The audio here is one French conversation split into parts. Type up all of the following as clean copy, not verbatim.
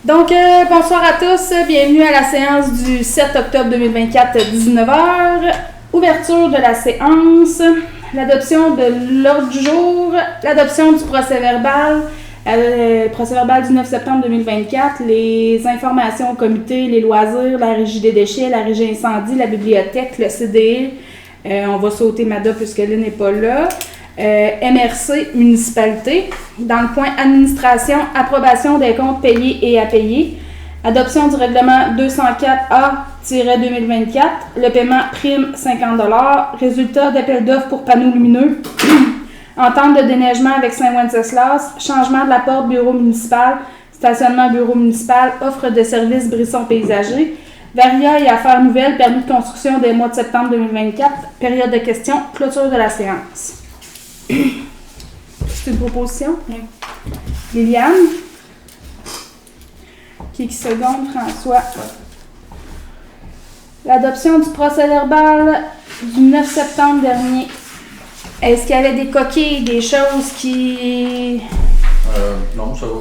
Donc, bonsoir à tous, bienvenue à la séance du 7 octobre 2024, 19h. Ouverture de la séance, l'adoption de l'ordre du jour, l'adoption du procès-verbal, du 9 septembre 2024, les informations au comité, les loisirs, la régie des déchets, la régie incendie, la bibliothèque, le CDE. On va sauter Mada puisque Lynn n'est pas là. MRC, municipalité. Dans le point administration, approbation des comptes payés et à payer. Adoption du règlement 204A-2024. Le paiement prime 50 $. Résultat d'appel d'offres pour panneaux lumineux. Entente de déneigement avec Saint-Wenceslas. Changement de la porte bureau municipal. Stationnement bureau municipal. Offre de services brisson paysager. Varia et affaires nouvelles. Permis de construction des mois de septembre 2024. Période de questions. Clôture de la séance. C'est une proposition? Oui. Liliane? Qui seconde? François? L'adoption du procès-verbal du 9 septembre dernier. Est-ce qu'il y avait des coquilles, des choses qui... Non, ça va.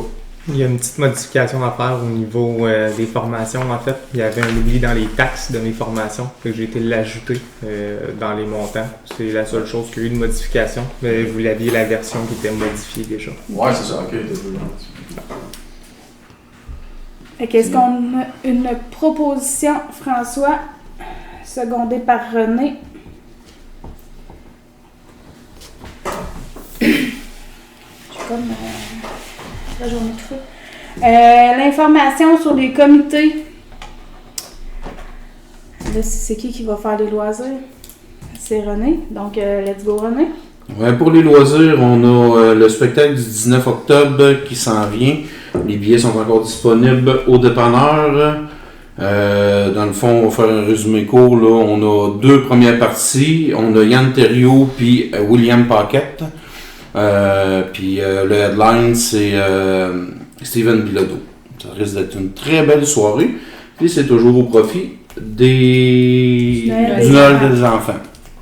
Il y a une petite modification à faire au niveau des formations, en fait. Il y avait un oubli dans les taxes de mes formations, que j'ai été l'ajouter dans les montants. C'est la seule chose qui a eu une modification. Mais vous l'aviez la version qui était modifiée déjà. Ouais, c'est ça, ok. Est-ce qu'on a une proposition, François, secondée par René? Je suis comme... la journée de feu. L'information sur les comités. Là, c'est qui va faire les loisirs? C'est René. Donc, let's go, René. Ouais, pour les loisirs, on a le spectacle du 19 octobre qui s'en vient. Les billets sont encore disponibles au dépanneur. Dans le fond, on va faire un résumé court. Là. On a deux premières parties. On a Yann Thériault puis William Paquette. Puis le headline, c'est Steven Bilodeau. Ça risque d'être une très belle soirée. Puis c'est toujours au profit du Noël des enfants.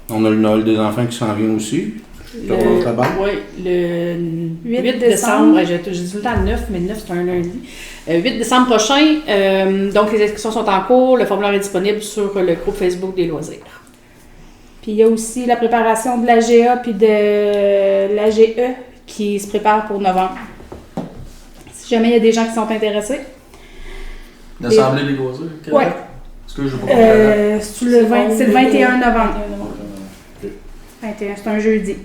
On a le Noël des enfants qui s'en vient aussi. Oui, le 8 décembre. J'ai dit tout le temps le 9, mais le 9 c'est un lundi. 8 décembre prochain. Donc les inscriptions sont en cours. Le formulaire est disponible sur le groupe Facebook des loisirs. Puis il y a aussi la préparation de l'AGA puis de l'AGE qui se prépare pour novembre. Si jamais il y a des gens qui sont intéressés. L'Assemblée des loisirs? Oui. Est-ce que je vois c'est le 21 novembre. 21, c'est un jeudi.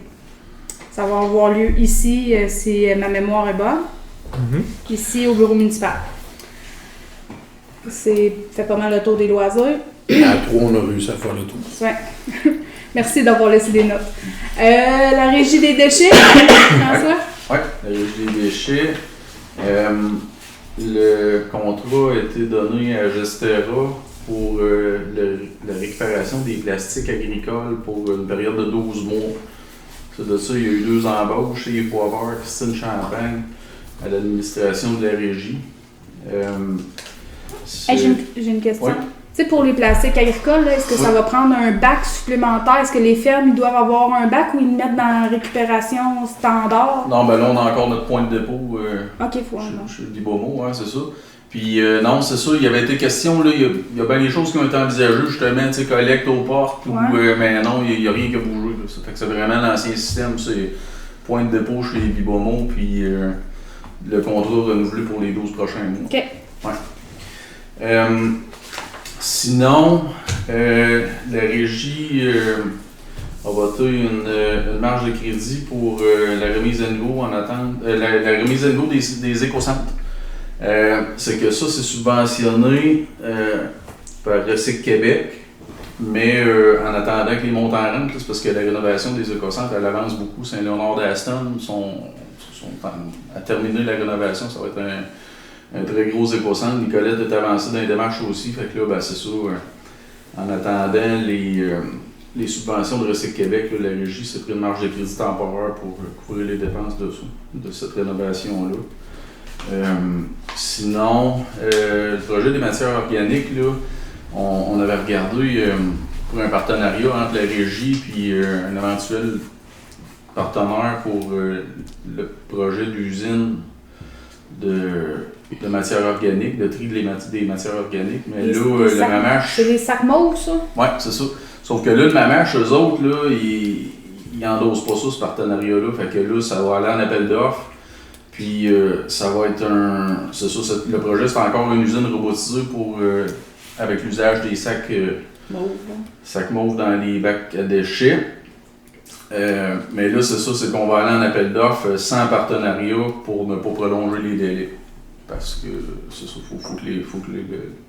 Ça va avoir lieu ici, si ma mémoire est bonne. Ici au bureau municipal. C'est fait pas mal le tour des loisirs. À 3, on a réussi à faire le tour. Ouais. Merci d'avoir laissé des notes. La régie des déchets, François? Oui, la régie des déchets. Le contrat a été donné à Gestera pour la récupération des plastiques agricoles pour une période de 12 mois. C'est de ça, il y a eu 2 embauches, il faut avoir Christine Champagne à l'administration de la régie. J'ai une question. Ouais. Tu sais, pour les plastiques agricoles, là, est-ce que ça va prendre un bac supplémentaire? Est-ce que les fermes ils doivent avoir un bac ou ils le mettent dans la récupération standard? Non, ben là, on a encore notre point de dépôt OK, faut chez Bibomo, hein, c'est ça. Puis non, c'est ça, il y avait été question, là, il y a bien des choses qui ont été envisagées, justement, tu sais, collecte aux portes, mais non, il n'y a rien qui a bougé. Là, ça fait que c'est vraiment l'ancien système, c'est point de dépôt chez Bibomo, puis le contrat renouvelé pour les 12 prochains mois. OK. Ouais. Sinon, la régie a voté une marge de crédit pour la remise à niveau en attente, la remise à niveau des écocentres. C'est que ça, c'est subventionné par Recyc Québec, mais en attendant que les montants rentrent, c'est parce que la rénovation des écocentres, elle avance beaucoup. Saint-Léonard-d'Aston sont à terminer la rénovation, ça va être un très gros écocentre. Nicolette est avancée dans les démarches aussi, fait que là, ben, c'est ça, en attendant les subventions de Recyc Québec, là, la régie s'est pris une marge de crédit temporaire pour couvrir les dépenses de cette rénovation-là. Sinon, le projet des matières organiques, là, on avait regardé pour un partenariat entre la régie et un éventuel partenaire pour le projet d'usine de de matière organique, de tri des matières organiques. Mais là, le le Mamache... C'est des sacs mauves, ça? Oui, c'est ça. Sauf que là, le Mamache, eux autres, là, ils n'endossent pas ça, ce partenariat-là. Fait que là, ça va aller en appel d'offres. Puis ça va être un... C'est ça, le projet, c'est encore une usine robotisée pour avec l'usage des sacs mauves dans les bacs à déchets. Mais là, c'est ça, c'est qu'on va aller en appel d'offres sans partenariat pour ne pas prolonger les délais. Parce que c'est ça, il faut que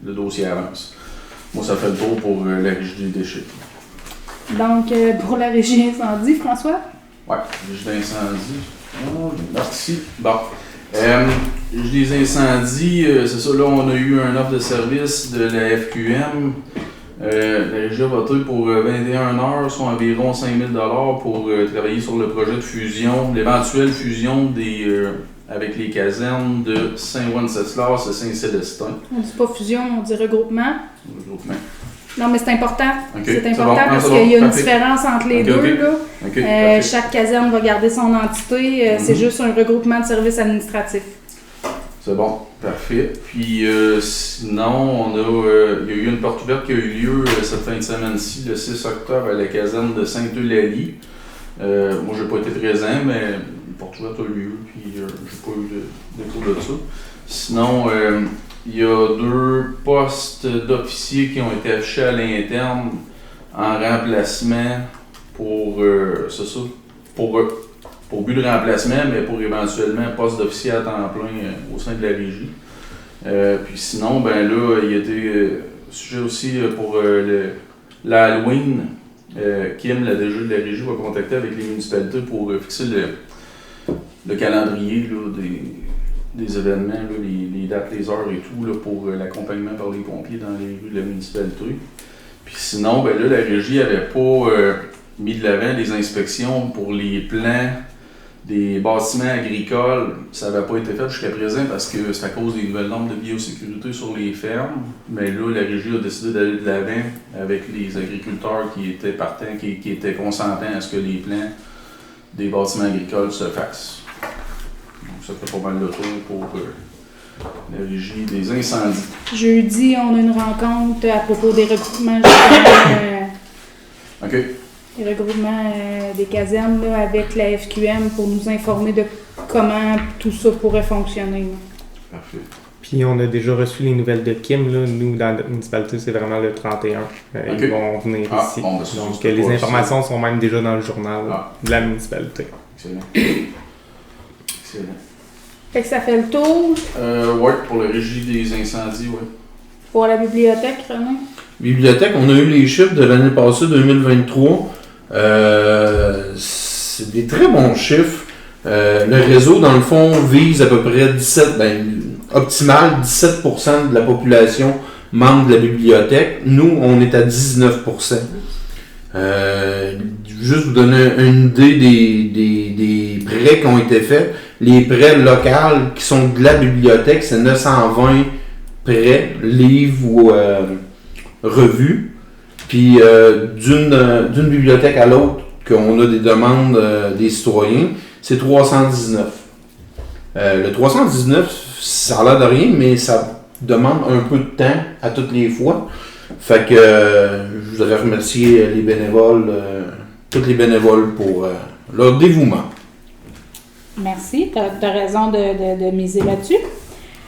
le dossier avance. Moi, ça fait le tour pour la régie des déchets. Donc, pour la régie incendie, François? Oui, régie d'incendie. Oh, ici. Bon. Régie des incendies, c'est ça, là, on a eu un offre de service de la FQM. La régie a voté pour 21 heures, soit environ 5 000 $ pour travailler sur le projet de fusion, l'éventuelle fusion avec les casernes de Saint-Wenceslas et Saint-Célestin. On dit pas fusion, on dit regroupement. Regroupement. Non, mais c'est important. Okay. C'est important parce qu'il y a une différence entre les deux. Là. Chaque caserne va garder son entité. C'est juste un regroupement de services administratifs. C'est bon, parfait. Puis sinon, il y a eu une porte ouverte qui a eu lieu cette fin de semaine-ci, le 6 octobre, à la caserne de Sainte-Eulalie. Moi, je n'ai pas été présent, mais une porte ouverte a eu lieu, puis je n'ai pas eu d'écho de ça. Sinon, il y a 2 postes d'officiers qui ont été affichés à l'interne en remplacement pour, c'est ça, pour but de remplacement, mais pour éventuellement poste d'officier à temps plein au sein de la régie. Puis sinon, ben là, il y a été sujet aussi pour l'Halloween. Kim, la DG de la régie, va contacter avec les municipalités pour fixer le calendrier là, des événements, là, les dates, les heures et tout, là, pour l'accompagnement par les pompiers dans les rues de la municipalité. Puis sinon, ben là, la régie n'avait pas mis de l'avant les inspections pour les plans des bâtiments agricoles. Ça n'avait pas été fait jusqu'à présent parce que c'est à cause des nouvelles normes de biosécurité sur les fermes. Mais là, la régie a décidé d'aller de l'avant avec les agriculteurs qui étaient partants, qui étaient consentants à ce que les plans des bâtiments agricoles se fassent. Donc ça fait pas mal de tour pour la régie des incendies. Jeudi, on a une rencontre à propos des regroupements. OK. Les regroupements des casernes là, avec la FQM pour nous informer de comment tout ça pourrait fonctionner. Là. Parfait. Puis on a déjà reçu les nouvelles de Kim. Là. Nous, dans notre municipalité, c'est vraiment le 31. Okay. Ils vont venir ici. Bon, donc les informations sont même déjà dans le journal de la municipalité. Excellent. Excellent. Fait que ça fait le tour. Oui, pour la régie des incendies, oui. Pour la bibliothèque, René? Bibliothèque, on a eu les chiffres de l'année passée, 2023. C'est des très bons chiffres. Le réseau, dans le fond, vise à peu près optimal 17% de la population membre de la bibliothèque. Nous, on est à 19%. Juste vous donner une idée des prêts qui ont été faits. Les prêts locaux qui sont de la bibliothèque, c'est 920 prêts, livres ou revues. Puis d'une bibliothèque à l'autre, qu'on a des demandes des citoyens, c'est 319. Le 319, ça a l'air de rien, mais ça demande un peu de temps à toutes les fois. Fait que je voudrais remercier les bénévoles, tous les bénévoles pour leur dévouement. Merci, tu as raison de miser là-dessus.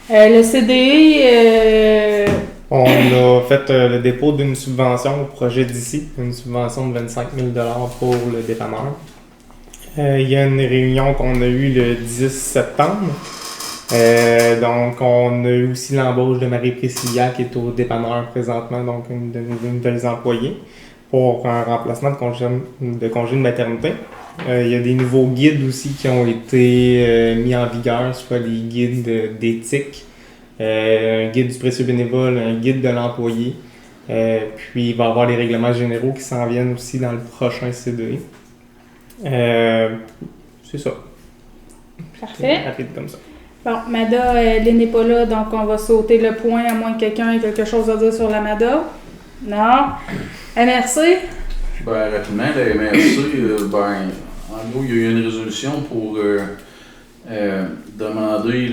Le CDE... On a fait le dépôt d'une subvention au projet d'ici, une subvention de 25 000 $ pour le dépanneur. Il y a une réunion qu'on a eue le 10 septembre. Donc, on a eu aussi l'embauche de Marie Priscilla qui est au dépanneur présentement, donc une de nos nouvelles employées, pour un remplacement de congé de maternité. Il y a des nouveaux guides aussi qui ont été mis en vigueur, soit des guides d'éthique, un guide du précieux bénévole, un guide de l'employé. Puis il va y avoir les règlements généraux qui s'en viennent aussi dans le prochain CDE. C'est ça. Parfait. C'est rapide comme ça. Bon, Mada, elle n'est pas là, donc on va sauter le point, à moins que quelqu'un ait quelque chose à dire sur la Mada. Non. MRC? Ben, rapidement, la MRC, en gros, il y a eu une résolution pour demandé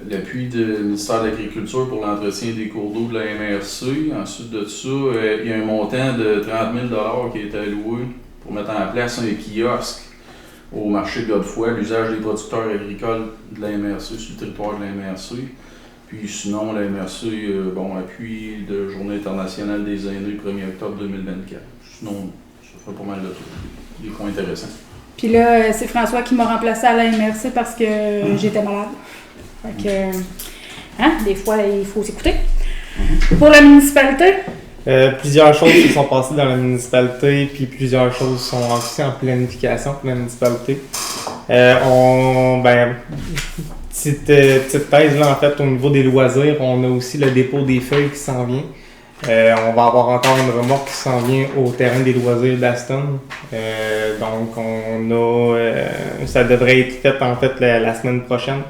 l'appui du ministère de l'Agriculture pour l'entretien des cours d'eau de la MRC. Ensuite de ça, il y a un montant de 30 000 qui a été alloué pour mettre en place un kiosque au marché Godefroy, l'usage des producteurs agricoles de la MRC sur le territoire de la MRC. Puis sinon, la MRC, appui de Journée internationale des aînés le 1er octobre 2024. Sinon, ça fait pas mal de trucs. Des points intéressants. Puis là, c'est François qui m'a remplacé à la MRC parce que j'étais malade. Fait que, des fois, il faut s'écouter. Pour la municipalité? Plusieurs choses se sont passées dans la municipalité, puis plusieurs choses sont aussi en planification pour la municipalité. Petite thèse, là, en fait, au niveau des loisirs, on a aussi le dépôt des feuilles qui s'en vient. On va avoir encore une remorque qui s'en vient au terrain des loisirs d'Aston. Donc, ça devrait être fait, en fait, la semaine prochaine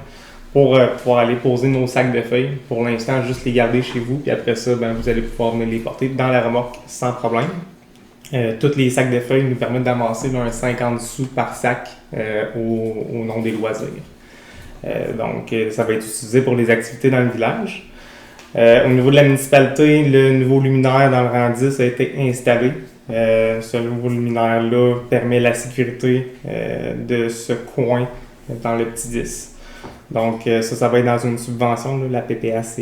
pour pouvoir aller poser nos sacs de feuilles. Pour l'instant, juste les garder chez vous, puis après ça, vous allez pouvoir venir les porter dans la remorque sans problème. Tous les sacs de feuilles nous permettent d'amasser un 50 sous par sac au nom des loisirs. Donc, ça va être utilisé pour les activités dans le village. Au niveau de la municipalité, le nouveau luminaire dans le rang 10 a été installé. Ce nouveau luminaire-là permet la sécurité de ce coin dans le petit 10. Donc, ça va être dans une subvention, là, la PPACE.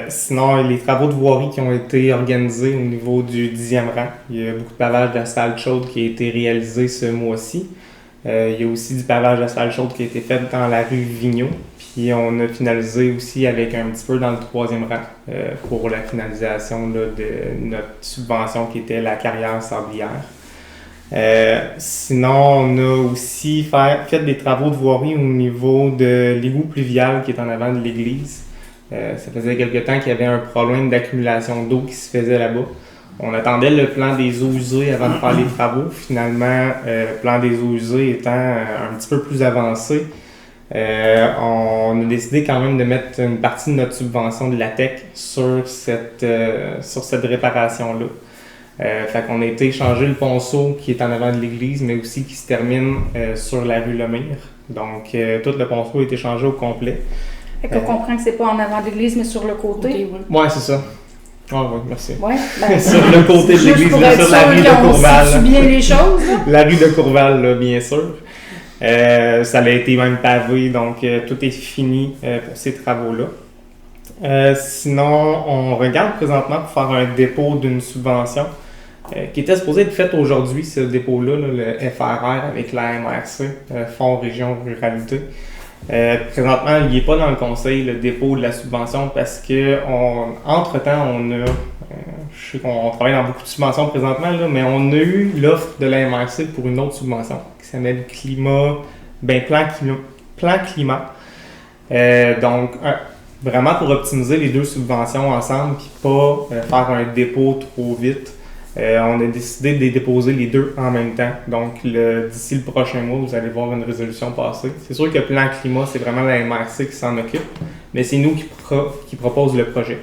Sinon, les travaux de voirie qui ont été organisés au niveau du 10e rang. Il y a beaucoup de pavage d'asphalte chaude qui a été réalisé ce mois-ci. Il y a aussi du pavage d'asphalte chaude qui a été fait dans la rue Vigneault. Puis on a finalisé aussi avec un petit peu dans le 3e rang pour la finalisation là, de notre subvention qui était la carrière sablière. Sinon, on a aussi fait des travaux de voirie au niveau de l'égout pluvial qui est en avant de l'église. Ça faisait quelque temps qu'il y avait un problème d'accumulation d'eau qui se faisait là-bas. On attendait le plan des eaux usées avant de faire les travaux. Finalement, le plan des eaux usées étant un petit peu plus avancé, on a décidé quand même de mettre une partie de notre subvention de l'ATEC sur cette réparation-là. Fait qu'on a été changer le ponceau qui est en avant de l'église, mais aussi qui se termine sur la rue Lemire. Donc, tout le ponceau a été changé au complet. Fait qu'on comprend que c'est pas en avant de l'église, mais sur le côté. Ouais, c'est ça. Ah oui, merci. Ouais, sur le côté de l'église, sur la rue de Courval. On bien les choses. Là. La rue de Courval, là, bien sûr. Ça a été même pavé, donc tout est fini pour ces travaux-là. Sinon, on regarde présentement pour faire un dépôt d'une subvention qui était supposé être faite aujourd'hui, ce dépôt-là, là, le FRR avec la MRC, Fonds Région Ruralité. Présentement, il n'est pas dans le conseil, le dépôt de la subvention, parce que entre-temps, je sais qu'on travaille dans beaucoup de subventions présentement, là, mais on a eu l'offre de la MRC pour une autre subvention qui s'appelle Plan Climat. Donc, vraiment pour optimiser les deux subventions ensemble puis pas faire un dépôt trop vite. On a décidé de les déposer les deux en même temps. Donc, d'ici le prochain mois, vous allez voir une résolution passer. C'est sûr que Plan Climat, c'est vraiment la MRC qui s'en occupe, mais c'est nous qui propose le projet.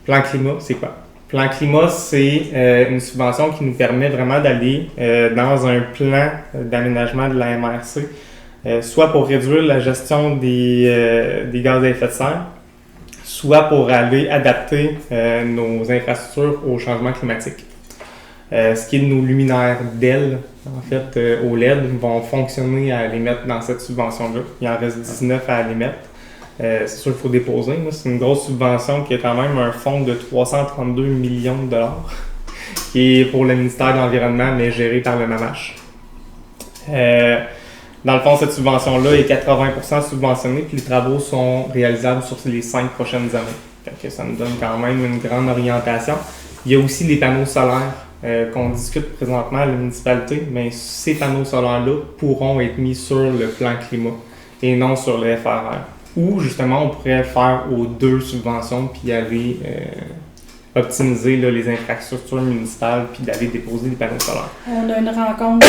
Plan Climat, c'est quoi? Plan Climat, c'est une subvention qui nous permet vraiment d'aller dans un plan d'aménagement de la MRC, soit pour réduire la gestion des gaz à effet de serre, soit pour aller adapter nos infrastructures au changement climatique. Ce qui est de nos luminaires DEL, en fait, au LED, vont fonctionner à les mettre dans cette subvention-là. Il en reste 19 à les mettre. C'est sûr qu'il faut déposer. C'est une grosse subvention qui a quand même un fonds de 332 millions de dollars, qui est pour le ministère de l'Environnement, mais géré par le MAMACH. Dans le fond, cette subvention-là est 80% subventionnée, puis les travaux sont réalisables sur les 5 prochaines années. Donc, ça nous donne quand même une grande orientation. Il y a aussi les panneaux solaires qu'on discute présentement à la municipalité, mais ces panneaux solaires-là pourront être mis sur le plan climat et non sur le FRR. Ou justement, on pourrait faire aux deux subventions puis aller optimiser là, les infrastructures municipales puis d'aller déposer des panneaux solaires. On a une rencontre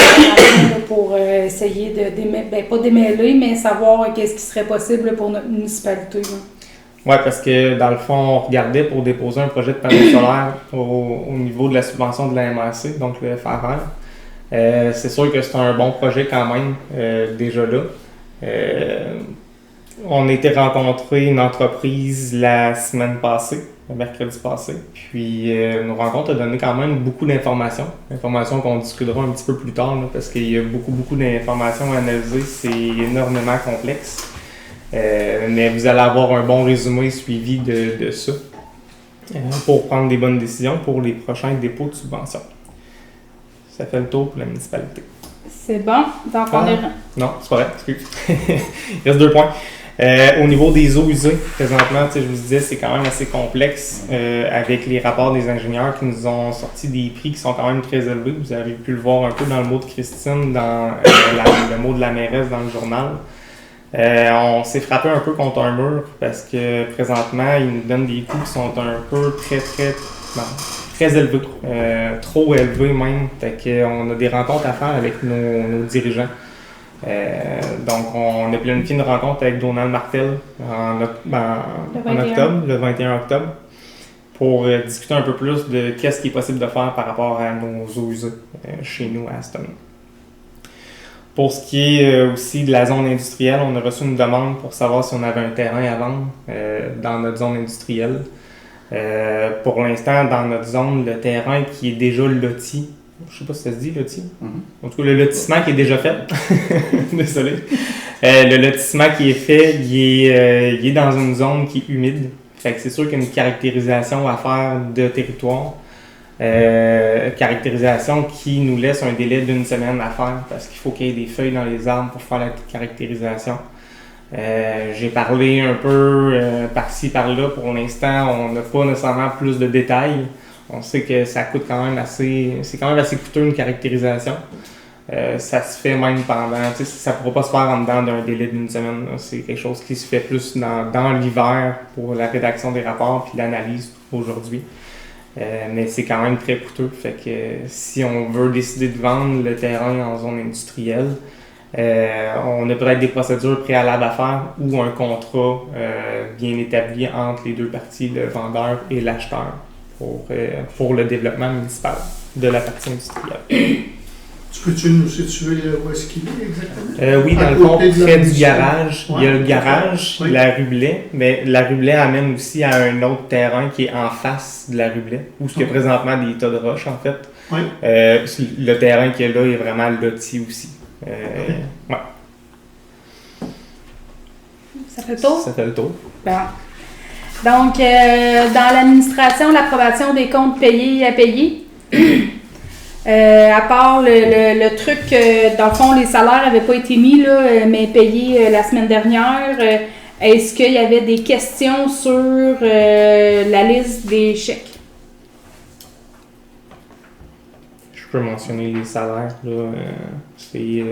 pour essayer de pas démêler, mais savoir qu'est-ce qui serait possible pour notre municipalité. Oui, parce que dans le fond, on regardait pour déposer un projet de panneaux solaires au niveau de la subvention de la MRC, donc le FRR. C'est sûr que c'est un bon projet quand même, déjà là. On a été rencontrer une entreprise la semaine passée, le mercredi passé. Puis nos rencontres ont donné quand même beaucoup d'informations. Informations qu'on discutera un petit peu plus tard, là, parce qu'il y a beaucoup d'informations à analyser. C'est énormément complexe. Mais vous allez avoir un bon résumé suivi de ça pour prendre des bonnes décisions pour les prochains dépôts de subventions. Ça fait le tour pour la municipalité. C'est bon. Donc, on est... Non, c'est pas vrai, excuse. Il reste 2 points. Au niveau des eaux usées, présentement, je vous disais, c'est quand même assez complexe avec les rapports des ingénieurs qui nous ont sorti des prix qui sont quand même très élevés. Vous avez pu le voir un peu dans le mot de Christine, dans le mot de la mairesse dans le journal. On s'est frappé un peu contre un mur parce que présentement, ils nous donnent des coûts qui sont un peu très élevés, trop élevés même. Fait qu'on a des rencontres à faire avec nos dirigeants. Donc, on a planifié une rencontre avec Donald Martel en octobre, le 21 octobre, pour discuter un peu plus de qu'est-ce qui est possible de faire par rapport à nos eaux usées chez nous à Aston. Pour ce qui est aussi de la zone industrielle, on a reçu une demande pour savoir si on avait un terrain à vendre dans notre zone industrielle. Pour l'instant, dans notre zone, le terrain qui est déjà loti, je ne sais pas si ça se dit loti. En tout cas, le lotissement qui est déjà fait. Désolé. Le lotissement qui est fait, il est dans une zone qui est humide. Fait que c'est sûr qu'il y a une caractérisation à faire de territoire. Caractérisation qui nous laisse un délai d'1 semaine à faire parce qu'il faut qu'il y ait des feuilles dans les arbres pour faire la caractérisation. J'ai parlé un peu par-ci, par-là. Pour l'instant, on n'a pas nécessairement plus de détails. On sait que ça coûte quand même c'est quand même assez coûteux une caractérisation. Ça se fait même pendant, ça ne pourra pas se faire en dedans d'un délai d'1 semaine. Là. C'est quelque chose qui se fait plus dans l'hiver pour la rédaction des rapports puis l'analyse aujourd'hui. Mais c'est quand même très coûteux. Fait que si on veut décider de vendre le terrain en zone industrielle, on a peut-être des procédures préalables à faire ou un contrat bien établi entre les deux parties, le vendeur et l'acheteur, pour le développement municipal de la partie industrielle. Peux-tu nous situer où est-ce qu'il est exactement? Oui, dans le fond, près du garage. Ouais, il y a le garage, oui. La rue Blais, mais la rue Blais amène aussi à un autre terrain qui est en face de la rue Blais, où il y a présentement des tas de roches, en fait. Oui. Le terrain qui est là est vraiment loti aussi. Ouais. Ça fait le tour? Ça fait le tour. Bon. Donc, dans l'administration, l'approbation des comptes payés et à payer. À part le truc, dans le fond, les salaires n'avaient pas été mis, là, mais payés la semaine dernière. Est-ce qu'il y avait des questions sur la liste des chèques? Je peux mentionner les salaires. Là, c'est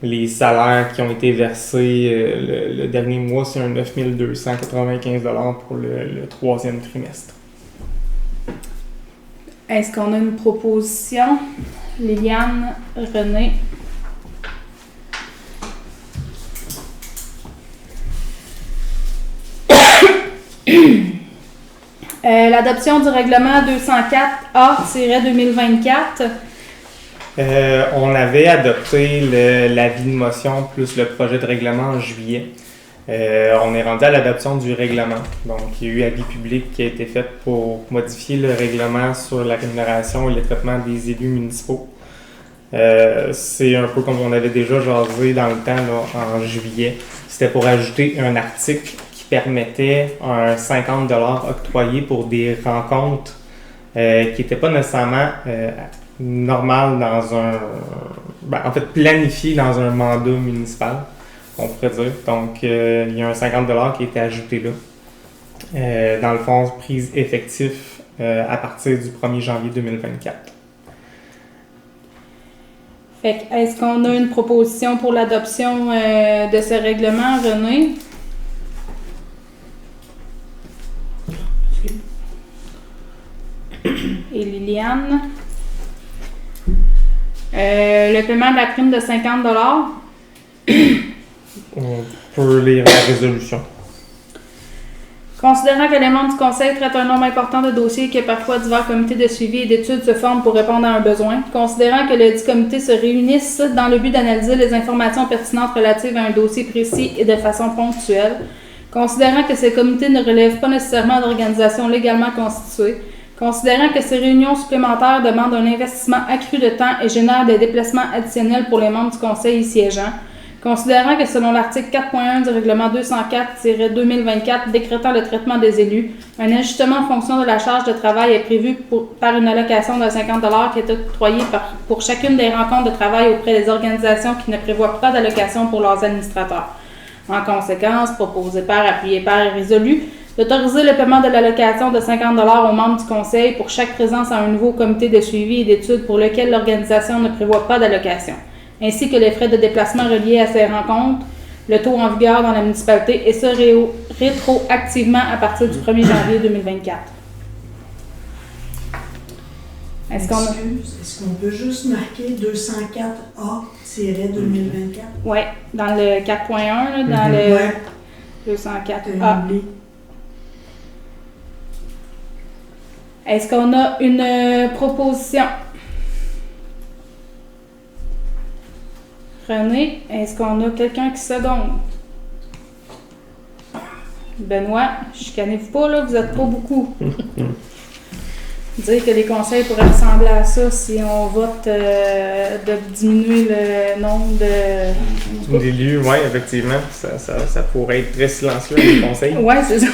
les salaires qui ont été versés le dernier mois, c'est un 9 295 $ pour le 3e trimestre. Est-ce qu'on a une proposition? Liliane, René. L'adoption du règlement 204A-2024. On avait adopté l'avis de motion plus le projet de règlement en juillet. On est rendu à l'adoption du règlement. Donc, il y a eu avis public qui a été fait pour modifier le règlement sur la rémunération et le traitement des élus municipaux. C'est un peu comme on avait déjà jasé dans le temps, là, en juillet. C'était pour ajouter un article qui permettait un 50 $ octroyé pour des rencontres qui n'étaient pas nécessairement normales dans un... en fait, planifiées dans un mandat municipal. On pourrait dire. Donc, il y a un 50 $ qui a été ajouté là. Dans le fond, prise effectif à partir du 1er janvier 2024. Fait que, est-ce qu'on a une proposition pour l'adoption de ce règlement, René? Et Liliane? Le paiement de la prime de 50 $. On peut lire la résolution. Considérant que les membres du conseil traitent un nombre important de dossiers et que parfois divers comités de suivi et d'études se forment pour répondre à un besoin, considérant que les 10 comités se réunissent dans le but d'analyser les informations pertinentes relatives à un dossier précis et de façon ponctuelle, considérant que ces comités ne relèvent pas nécessairement d'organisations légalement constituées, considérant que ces réunions supplémentaires demandent un investissement accru de temps et génèrent des déplacements additionnels pour les membres du conseil y siégeant, considérant que selon l'article 4.1 du règlement 204-2024 décrétant le traitement des élus, un ajustement en fonction de la charge de travail est prévu par une allocation de 50 $ qui est octroyée pour chacune des rencontres de travail auprès des organisations qui ne prévoient pas d'allocation pour leurs administrateurs. En conséquence, proposé par, appuyé par et résolu, d'autoriser le paiement de l'allocation de 50 $ aux membres du conseil pour chaque présence à un nouveau comité de suivi et d'études pour lequel l'organisation ne prévoit pas d'allocation, ainsi que les frais de déplacement reliés à ces rencontres, le taux en vigueur dans la municipalité et ce rétroactivement à partir du 1er janvier 2024. Est-ce qu'on peut juste marquer 204A-2024? Oui, dans le 4.1, dans le 204A. Est-ce qu'on a une proposition? René, est-ce qu'on a quelqu'un qui seconde? Benoît, chicanez-vous pas, là, vous n'êtes pas beaucoup. Dire que les conseils pourraient ressembler à ça si on vote de diminuer le nombre de... D'élus, oui, effectivement. Ça pourrait être très silencieux, les conseils. Oui, c'est ça.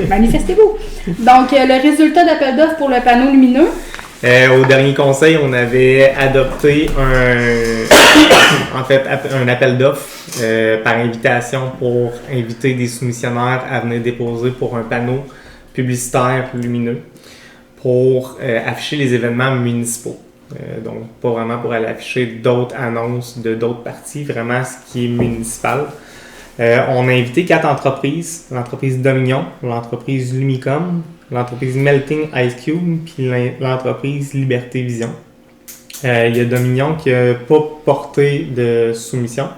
Manifestez-vous. Donc, le résultat d'appel d'offres pour le panneau lumineux. Au dernier conseil, on avait adopté un appel d'offres par invitation pour inviter des soumissionnaires à venir déposer pour un panneau publicitaire lumineux pour afficher les événements municipaux. Donc, pas vraiment pour aller afficher d'autres annonces de d'autres parties, vraiment ce qui est municipal. On a invité 4 entreprises, l'entreprise Dominion, l'entreprise Lumicom, l'entreprise Melting Ice Cube, puis l'entreprise Liberté Vision. Il y a Dominion qui n'a pas porté de soumission.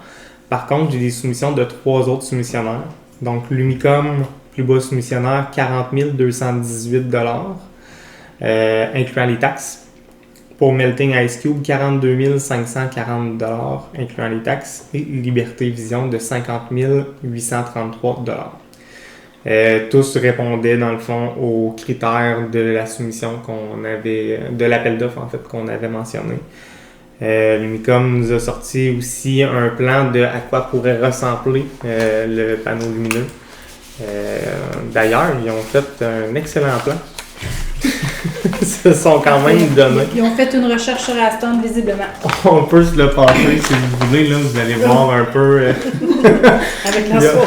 Par contre, j'ai des soumissions de 3 autres soumissionnaires. Donc, Lumicom, plus bas soumissionnaire, 40 218 $, incluant les taxes. Pour Melting Ice Cube, 42 540 $, incluant les taxes. Et Liberté Vision de 50 833 $. Tous répondaient, dans le fond, aux critères de la soumission de l'appel d'offres, en fait, qu'on avait mentionné. Lumicom nous a sorti aussi un plan de à quoi pourrait ressembler le panneau lumineux. D'ailleurs, ils ont fait un excellent plan. Ils se sont quand même donnés. Ils ont fait une recherche sur Aston, visiblement. On peut se le passer si vous voulez, là, vous allez voir un peu. Avec la soirée.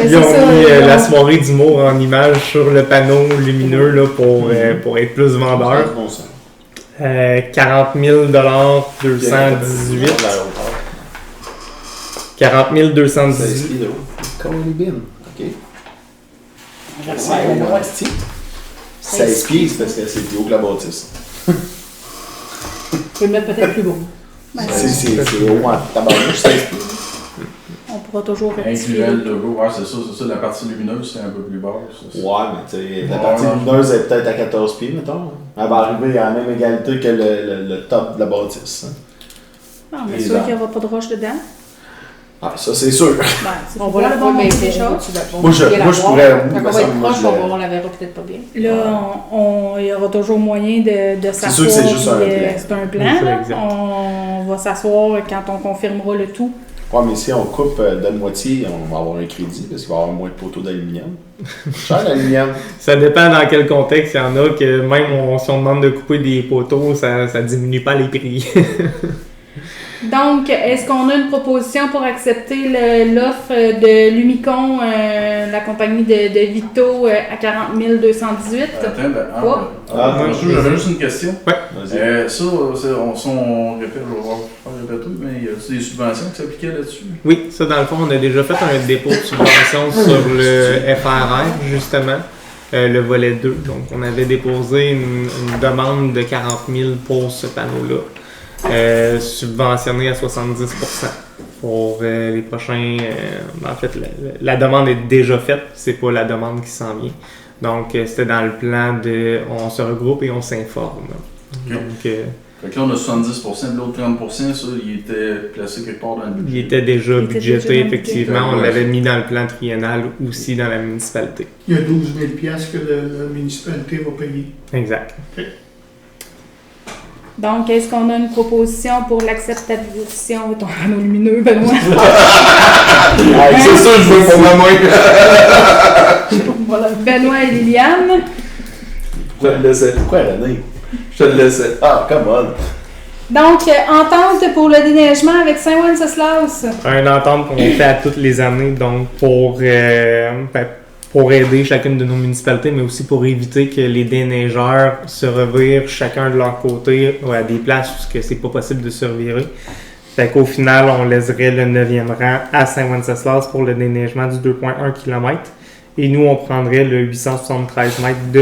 Ils ont mis la soirée d'humour en image sur le panneau lumineux là, pour être plus vendeur. 40 000 218. 40 218. OK. 16 pieds, c'est parce que c'est plus haut que la bâtisse. Tu peux le mettre peut-être plus beau. C'est haut en tabarnouche, 16 pieds. On pourra toujours rectifier. Incluant le logo, ouais, c'est ça, la partie lumineuse, c'est un peu plus basse. Ouais, mais tu sais, la partie lumineuse est peut-être à 14 pieds, mettons. Elle va arriver à la même égalité que le top de la bâtisse. Non, mais sûr qu'il n'y aura pas de roche dedans. Ah, ça, c'est sûr. On va la voir des choses. Moi, je pourrais. Quand on va être proche, on la verra peut-être pas bien. Là, il y aura toujours moyen de s'asseoir. C'est sûr que c'est juste un plan. C'est un plan. Là. On va s'asseoir quand on confirmera le tout. Ouais, mais si on coupe de moitié, on va avoir un crédit parce qu'il va y avoir moins de poteaux d'aluminium. Cher l'aluminium. Ça dépend dans quel contexte. Il y en a que même si on demande de couper des poteaux, ça diminue pas les prix. Donc, est-ce qu'on a une proposition pour accepter l'offre de Lumicon, la compagnie de Vito, à 40 218? Attends, j'avais juste une question. Ouais. On répète, je vais répéter, mais y a-t-il des subventions qui s'appliquaient là-dessus? Oui, ça dans le fond, on a déjà fait un dépôt de subvention sur le FRR, justement, le volet 2. Donc, on avait déposé une demande de 40 000 pour ce panneau-là. Subventionné à 70% pour les prochains... en fait, la demande est déjà faite, c'est pas la demande qui s'en vient. Donc, c'était dans le plan de... On se regroupe et on s'informe. Okay. Donc, fait que là, on a 70%, de l'autre 30%, ça, il était placé quelque part dans le budget. il était déjà budgété, dans le effectivement. On l'avait mis dans le plan triennal aussi dans la municipalité. Il y a 12 000 que la municipalité va payer. Exact. Donc, est-ce qu'on a une proposition pour l'acceptation de ton panneau lumineux, Benoît? C'est ça, je veux pour ma main. Voilà, Benoît et Liliane. Je te le laissais. Pourquoi René? Je te le laissais. Ah, come on. Donc, entente pour le déneigement avec Saint-Wenceslas. Une entente qu'on fait à toutes les années, donc pour aider chacune de nos municipalités, mais aussi pour éviter que les déneigeurs se revirent chacun de leur côté à des places où c'est pas possible de se revirer. Fait qu'au final, on laisserait le 9e rang à Saint-Wenceslas pour le déneigement du 2,1 km. Et nous, on prendrait le 873 mètres de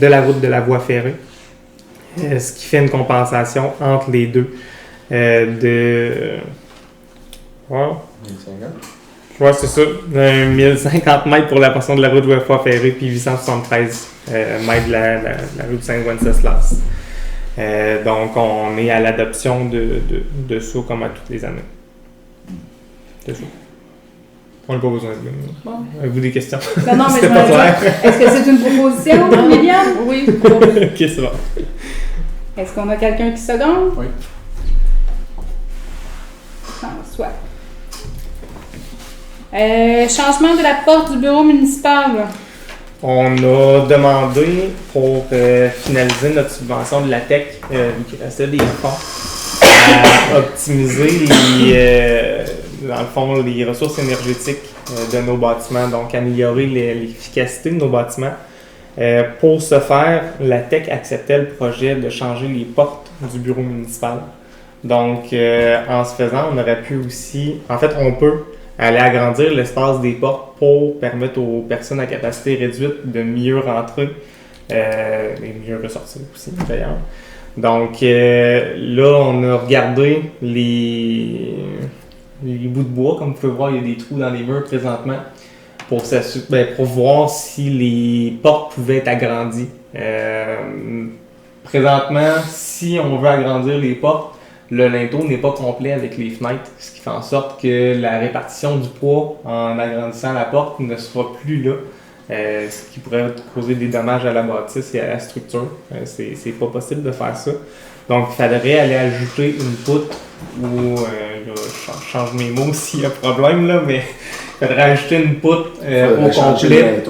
la route de la voie ferrée. Ce qui fait une compensation entre les deux Ouais, c'est ça. 1050 mètres pour la portion de la route de la voie ferrée, puis 873 mètres de la rue de Saint-Wenceslas. Donc, on est à l'adoption de ça comme à toutes les années. C'est ça. On n'a pas besoin de Bon. Avez-vous des questions? Non, mais C'était je pas vais clair. dire, est-ce que c'est une proposition, Liliane? Oui. Ok, c'est bon. Est-ce qu'on a quelqu'un qui seconde? Oui. Non, soit. Changement de la porte du bureau municipal. On a demandé pour finaliser notre subvention de la TEC, qui restait des fonds, à optimiser dans le fond, les ressources énergétiques de nos bâtiments, donc améliorer l'efficacité de nos bâtiments. Pour ce faire, la TEC acceptait le projet de changer les portes du bureau municipal. Donc, en se faisant, on aurait pu aussi... En fait, on peut aller agrandir l'espace des portes pour permettre aux personnes à capacité réduite de mieux rentrer et mieux ressortir aussi, d'ailleurs. Donc, là, on a regardé les bouts de bois. Comme vous pouvez voir, il y a des trous dans les murs présentement pour voir si les portes pouvaient être agrandies. Présentement, si on veut agrandir les portes, le linteau n'est pas complet avec les fenêtres, ce qui fait en sorte que la répartition du poids en agrandissant la porte ne sera plus là, ce qui pourrait causer des dommages à la bâtisse et à la structure. C'est pas possible de faire ça. Donc, il faudrait aller ajouter une poutre ou, je change mes mots s'il y a problème, là, mais il faudrait ajouter une poutre au complet,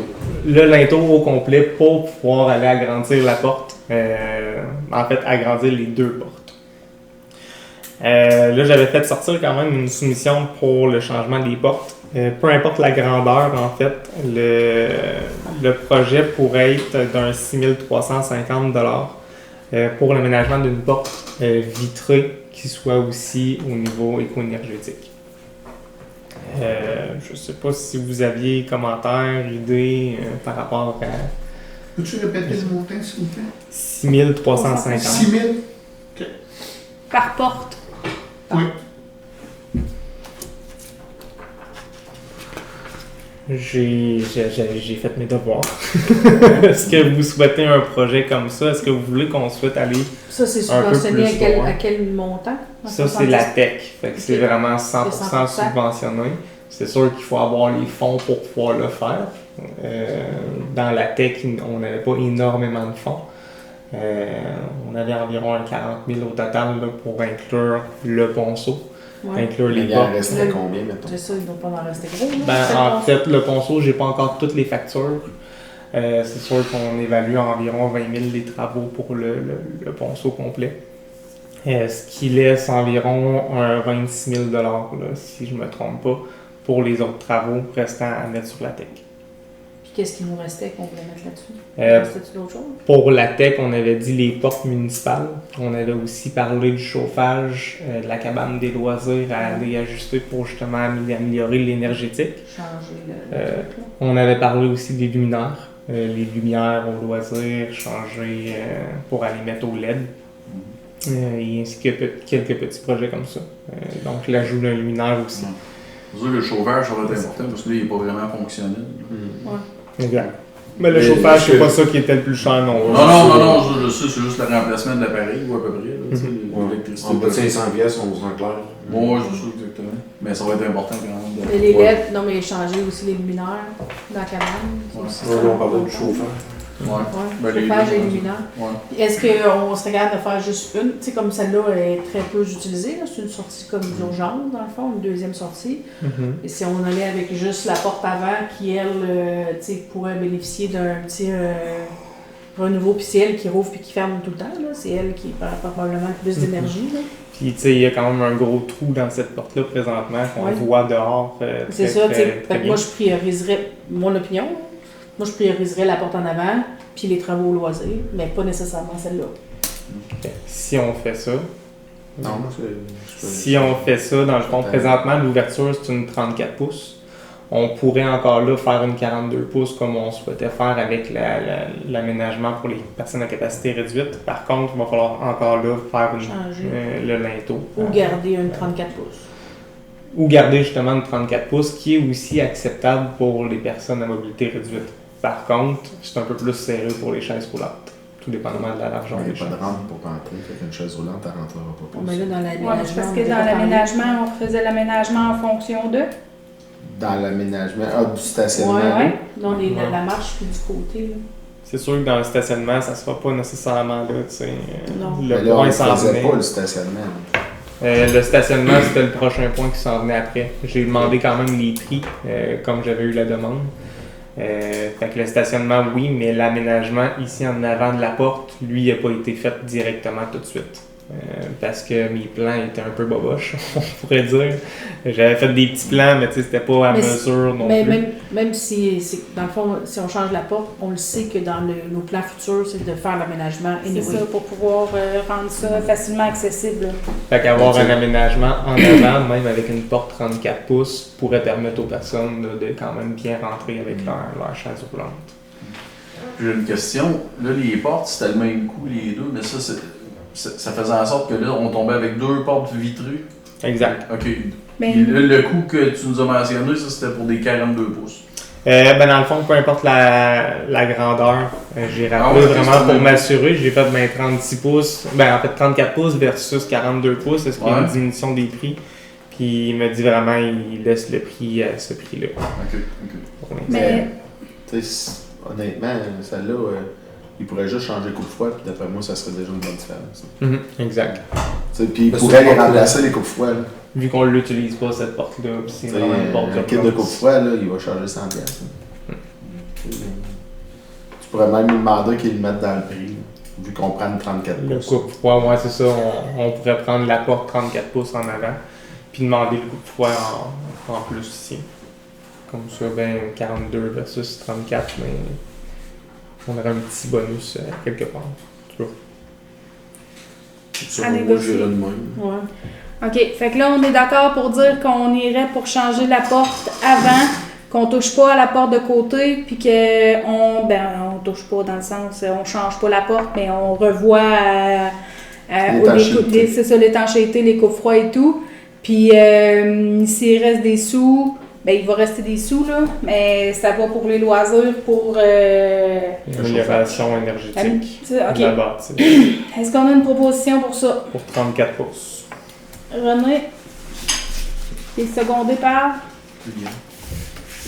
le linteau au complet pour pouvoir aller agrandir la porte, en fait, agrandir les deux portes. Là, j'avais fait sortir quand même une soumission pour le changement des portes. Peu importe la grandeur, en fait, le projet pourrait être d'un 6 350 $ pour l'aménagement d'une porte vitrée qui soit aussi au niveau éco-énergétique. Je ne sais pas si vous aviez commentaires, idées par rapport à... Peux-tu répéter le montant, s'il vous plaît? 6 350. 6 000? Par porte. Oui. J'ai fait mes devoirs. Est-ce que vous souhaitez un projet comme ça? Est-ce que vous voulez qu'on souhaite aller Ça, c'est un peu subventionné plus loin? à quel montant? Ça, c'est la TEC. Fait que c'est Ok. vraiment 100% subventionné. C'est sûr qu'il faut avoir les fonds pour pouvoir le faire. Dans la TEC, on n'avait pas énormément de fonds. On avait environ 40 000 au total là, pour inclure le ponceau, inclure les Il en portes. resterait combien, mettons? C'est ça, il ne doit pas en rester gros. Là, Ben, en fait, le ponceau, j'ai pas encore toutes les factures. C'est sûr qu'on évalue environ 20 000 les travaux pour le ponceau complet. Ce qui laisse environ un 26 000 $, là, si je me trompe pas, pour les autres travaux restants à mettre sur la TEC. Puis qu'est-ce qui nous restait qu'on voulait mettre là-dessus? Restait-tu d'autres choses? Pour la TEC, on avait dit les portes municipales. On avait aussi parlé du chauffage, de la cabane des loisirs à aller ajuster pour justement améliorer l'énergétique. Changer le truc, là. On avait parlé aussi des luminaires. Les lumières au loisir, changer pour aller mettre au LED. Et ainsi que quelques petits projets comme ça. Donc l'ajout d'un luminaire aussi. C'est sûr que le chauffage, ça va être important parce que là, il n'est pas vraiment fonctionnel. Exact. Mais le chauffage, c'est pas ça qui était le plus cher non. Non, je sais, c'est juste le remplacement de l'appareil, ou à peu près. L'électricité. En bas de 500 pièces, on vous en clair. Moi, je sais exactement. Mais ça va être important quand même. Et les LED, non, mais changer aussi les luminaires dans la cabane. On parlait du chauffeur. Chauffage et luminaire. Est-ce qu'on serait capable de faire juste une? Tu sais, comme celle-là est très peu utilisée, c'est une sortie comme d'urgence, dans le fond, une deuxième sortie. Et si on allait avec juste la porte avant qui, elle, tu sais, pourrait bénéficier d'un petit renouveau, puis c'est elle qui rouvre puis qui ferme tout le temps, là. C'est elle qui a probablement plus d'énergie, là. Puis, tu sais, il y a quand même un gros trou dans cette porte-là présentement qu'on voit dehors. C'est ça, tu sais. Moi, je prioriserais, mon opinion, moi, je prioriserais la porte en avant, puis les travaux au loisir, mais pas nécessairement celle-là. Si on fait ça. Non, si on fait ça, dans le fond, présentement, l'ouverture, c'est une 34 pouces. On pourrait encore là faire une 42 pouces comme on souhaitait faire avec l'aménagement pour les personnes à capacité réduite. Par contre, il va falloir encore là faire le linteau. Ou garder une 34 pouces. Ou garder justement une 34 pouces qui est aussi acceptable pour les personnes à mobilité réduite. Par contre, c'est un peu plus serré pour les chaises roulantes, tout dépendamment de la largeur des chaises. Il n'y a chaises. pas de rampe pour rentrer, fait qu'une chaise roulante, elle ne rentrera pas plus. Mais là, dans l'aménagement, parce que dans l'aménagement, on faisait l'aménagement en fonction de... Dans l'aménagement, du stationnement. Oui. Non, la marche puis du côté. Là. C'est sûr que dans le stationnement, ça ne sera pas nécessairement là, tu sais. Non. Le point on ne faisait pas le stationnement. Le stationnement, c'était le prochain point qui s'en venait après. J'ai demandé quand même les prix, comme j'avais eu la demande. Fait que le stationnement, oui, mais l'aménagement ici en avant de la porte, lui, n'a pas été fait directement tout de suite. Parce que mes plans étaient un peu boboches, on pourrait dire. J'avais fait des petits plans, mais tu sais, c'était pas à mesure non plus. Même si, dans le fond, si on change la porte, on le sait que dans nos plans futurs, c'est de faire l'aménagement. C'est ça, pour pouvoir rendre ça facilement accessible. Fait qu'avoir un aménagement en avant, même avec une porte 34 pouces, pourrait permettre aux personnes de quand même bien rentrer avec leur chaise roulante. J'ai une question. Là, les portes, c'était le même coup, les deux, mais ça faisait en sorte que là, on tombait avec deux portes vitrées. Exact. OK. Puis le coup que tu nous as mentionné, ça, c'était pour des 42 pouces. Dans le fond, peu importe la grandeur, j'ai rappelé vraiment pour m'assurer, j'ai fait 36 pouces, en fait 34 pouces versus 42 pouces, est-ce qu'il y a une diminution des prix? Puis il me dit vraiment, il laisse le prix à ce prix-là. OK. Mais... honnêtement, celle-là... il pourrait juste changer le coupe-froid, puis d'après moi, ça serait déjà une bonne différence. Exact. Puis il pourrait les remplacer, les coupe-froids. Vu qu'on ne l'utilise pas, cette porte-là, c'est vraiment une porte de kit de coupe-froid, là, il va changer 100$. Tu pourrais même lui demander qu'il le mette dans le prix, vu qu'on prend une 34 pouces. Le coupe-froid, ouais, c'est ça. On pourrait prendre la porte 34 pouces en avant, puis demander le coupe-froid en plus ici. Comme ça, 42 versus 34, mais... on aurait un petit bonus quelque part. À négocier. Ouais. OK. Fait que là, on est d'accord pour dire qu'on irait pour changer la porte avant, qu'on touche pas à la porte de côté, puis qu'on on touche pas dans le sens, on change pas la porte, mais on revoit c'est ça, l'étanchéité, les coupe-froids et tout. Puis s'il reste des sous... il va rester des sous, là, mais ça va pour les loisirs, pour... L'amélioration énergétique de la bâtisse. Est-ce qu'on a une proposition pour ça? Pour 34 pouces. René, t'es secondé par?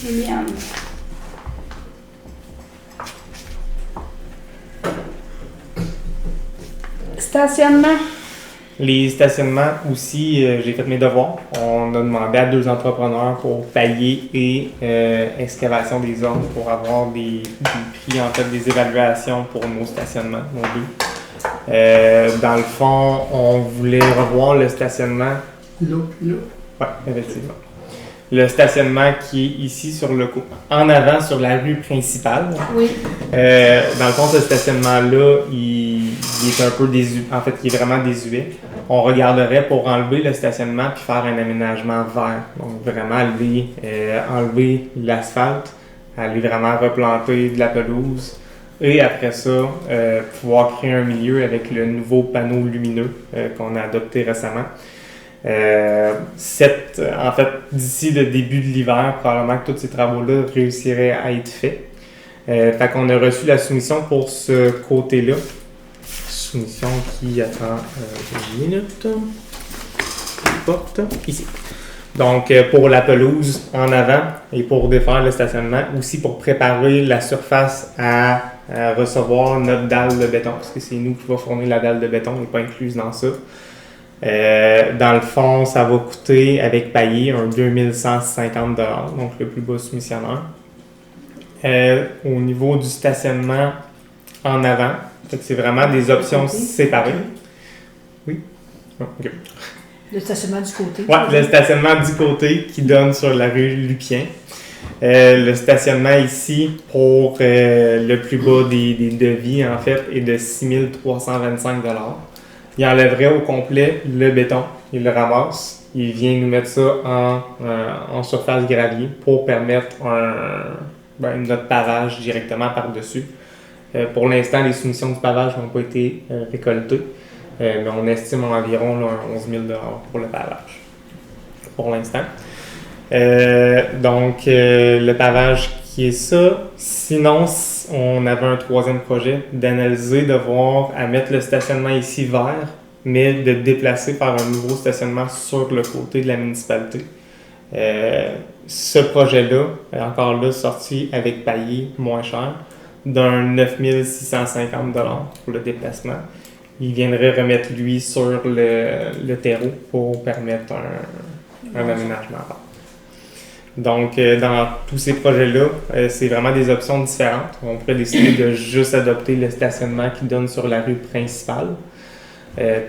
Liliane. Stationnement. Les stationnements aussi, j'ai fait mes devoirs. On a demandé à 2 entrepreneurs pour pailler et excavation des zones pour avoir des prix, en fait, des évaluations pour nos stationnements, nos deux. Dans le fond, on voulait revoir le stationnement. Là. Oui, effectivement. Le stationnement qui est ici en avant sur la rue principale. Oui. Dans le fond, ce stationnement-là, il est un peu désuet. En fait, il est vraiment désuet. On regarderait pour enlever le stationnement puis faire un aménagement vert. Donc, vraiment enlever l'asphalte, aller vraiment replanter de la pelouse, Et après ça, pouvoir créer un milieu avec le nouveau panneau lumineux qu'on a adopté récemment. En fait, d'ici le début de l'hiver, probablement que tous ces travaux-là réussiraient à être faits. Fait qu'on a reçu la soumission pour ce côté-là. Soumission qui attend une minute. Porte ici. Donc, pour la pelouse en avant et pour défaire le stationnement, aussi pour préparer la surface à recevoir notre dalle de béton, parce que c'est nous qui va fournir la dalle de béton, elle n'est pas incluse dans ça. Dans le fond, ça va coûter, avec payé, un 2150 $, donc le plus bas soumissionnaire. Au niveau du stationnement en avant, c'est vraiment des options séparées. Oui? Oh, OK. Le stationnement du côté. Oui, le stationnement du côté qui donne sur la rue Lupien. Le stationnement ici, pour le plus bas des devis, en fait, est de 6 325 $. Il enlèverait au complet le béton, il le ramasse, il vient nous mettre ça en surface gravier pour permettre notre pavage directement par-dessus. Pour l'instant, les soumissions du pavage n'ont pas été récoltées. Mais on estime environ 11 000 $ pour le pavage, pour l'instant. Donc, le pavage qui est ça. Sinon, on avait un troisième projet d'analyser, de voir à mettre le stationnement ici vert, mais de déplacer par un nouveau stationnement sur le côté de la municipalité. Ce projet-là, encore là, sorti avec payé moins cher, d'un 9 650 $ pour le déplacement. Il viendrait remettre lui sur le terreau pour permettre un aménagement. Donc, dans tous ces projets-là, c'est vraiment des options différentes. On pourrait décider de juste adopter le stationnement qui donne sur la rue principale,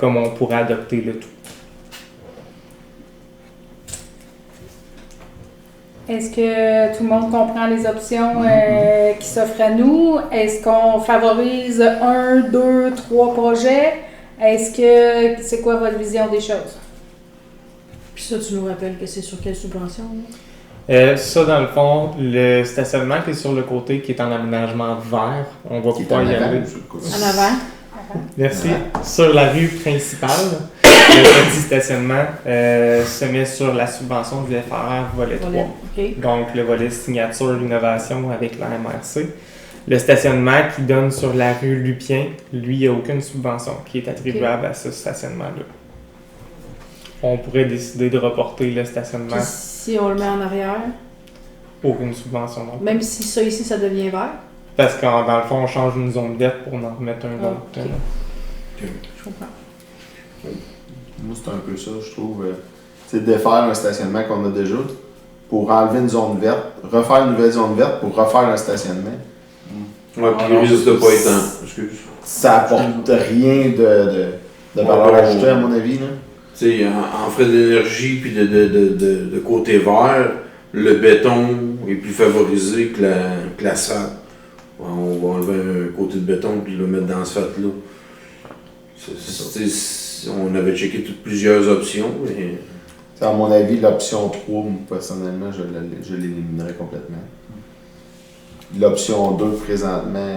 comme on pourrait adopter le tout. Est-ce que tout le monde comprend les options qui s'offrent à nous? Est-ce qu'on favorise 1, 2, 3 projets? C'est quoi votre vision des choses? Puis ça, tu nous rappelles que c'est sur quelle subvention? Ça, dans le fond, le stationnement qui est sur le côté, qui est en aménagement vert, on va pouvoir y aller. En avant. Merci. Sur la rue principale, le petit stationnement se met sur la subvention du FRR volet 3. Okay. Donc, le volet signature innovation avec la MRC. Le stationnement qui donne sur la rue Lupien, lui, il n'y a aucune subvention qui est attribuable à ce stationnement-là. On pourrait décider de reporter le stationnement. Puis si on le met en arrière? Aucune subvention non plus. Même si ça ici, ça devient vert? Parce que dans le fond, on change une zone verte pour en remettre un autre. Okay. Je comprends. Moi, c'est un peu ça, je trouve. C'est de défaire un stationnement qu'on a déjà pour enlever une zone verte, refaire une nouvelle zone verte pour refaire un stationnement. Ouais, puis il risque de pas être en... Excuse. Ça apporte rien de valeur ajoutée, à mon avis. Là. Tu sais, en frais d'énergie puis de côté vert, le béton est plus favorisé que l'asphalte. On va enlever un côté de béton puis le mettre dans l'asphalte-là. On avait checké plusieurs options. Mais... À mon avis, l'option 3, personnellement, je l'éliminerais complètement. L'option 2, présentement,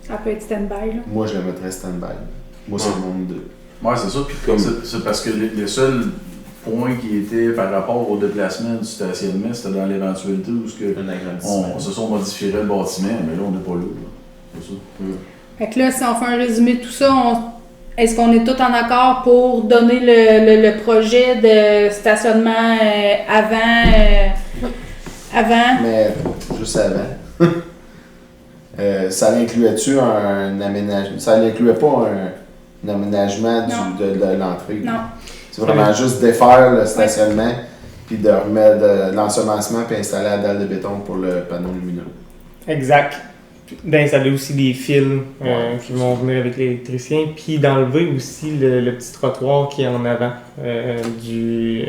Ça peut être stand-by, là. moi, je la mettrais stand-by. Moi, c'est mon 2. Ouais, c'est ça. Puis c'est parce que les seuls points qui étaient par rapport au déplacement du stationnement, c'était dans l'éventualité où on se sont modifié le bâtiment, mais là, on n'est pas là. C'est ça. Fait que là, si on fait un résumé de tout ça, est-ce qu'on est tous en accord pour donner le projet de stationnement avant? Mais juste avant. Ça l'incluait-tu un aménagement? Ça l'incluait pas un aménagement de l'entrée? Non. C'est vraiment juste défaire le stationnement, puis de remettre de l'ensemencement, puis installer la dalle de béton pour le panneau lumineux. Exact. D'installer aussi des fils qui vont venir avec l'électricien, puis d'enlever aussi le petit trottoir qui est en avant du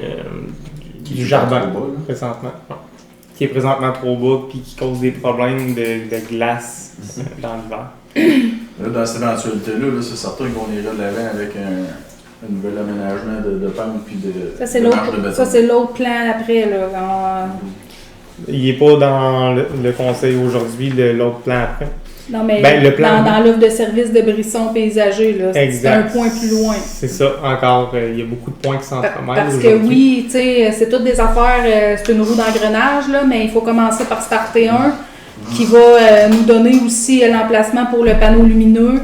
jardin présentement. Qui est présentement trop bas, puis qui cause des problèmes de glace dans l'hiver. Là, dans cette éventualité-là, c'est certain qu'on ira de l'avant avec un nouvel aménagement de pente puis de marche de béton. Ça, c'est l'autre plan après, là. Il n'est pas dans le conseil aujourd'hui, l'autre plan après. Non, mais le plan, dans l'offre de service de Brisson paysager, là, c'est un point plus loin. C'est ça, encore, il y a beaucoup de points qui s'entremêlent. Parce que oui, tu sais, c'est toutes des affaires, c'est une roue d'engrenage, là, mais il faut commencer par starter un qui va nous donner aussi l'emplacement pour le panneau lumineux.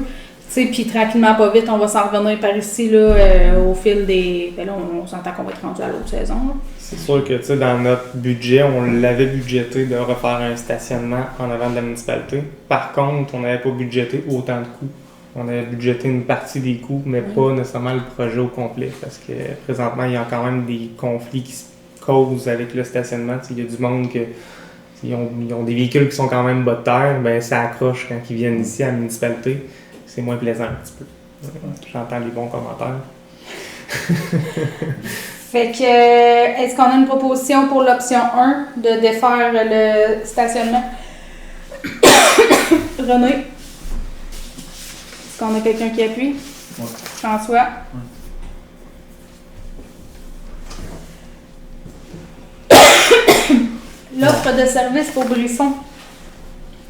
Puis tranquillement, pas vite, on va s'en revenir par ici là, au fil des... Ben là, on s'entend qu'on va être rendu à l'autre saison. Là. C'est sûr que dans notre budget, on l'avait budgété de refaire un stationnement en avant de la municipalité. Par contre, on n'avait pas budgété autant de coûts. On avait budgété une partie des coûts, mais pas nécessairement le projet au complet. Parce que présentement, il y a quand même des conflits qui se causent avec le stationnement. Il y a du monde qui ils ont des véhicules qui sont quand même bas de terre, ben ça accroche quand ils viennent ici à la municipalité. C'est moins plaisant un petit peu. J'entends les bons commentaires. Fait que, est-ce qu'on a une proposition pour l'option 1 de défaire le stationnement? René? Est-ce qu'on a quelqu'un qui appuie? Ouais. François? L'offre de service pour Brisson.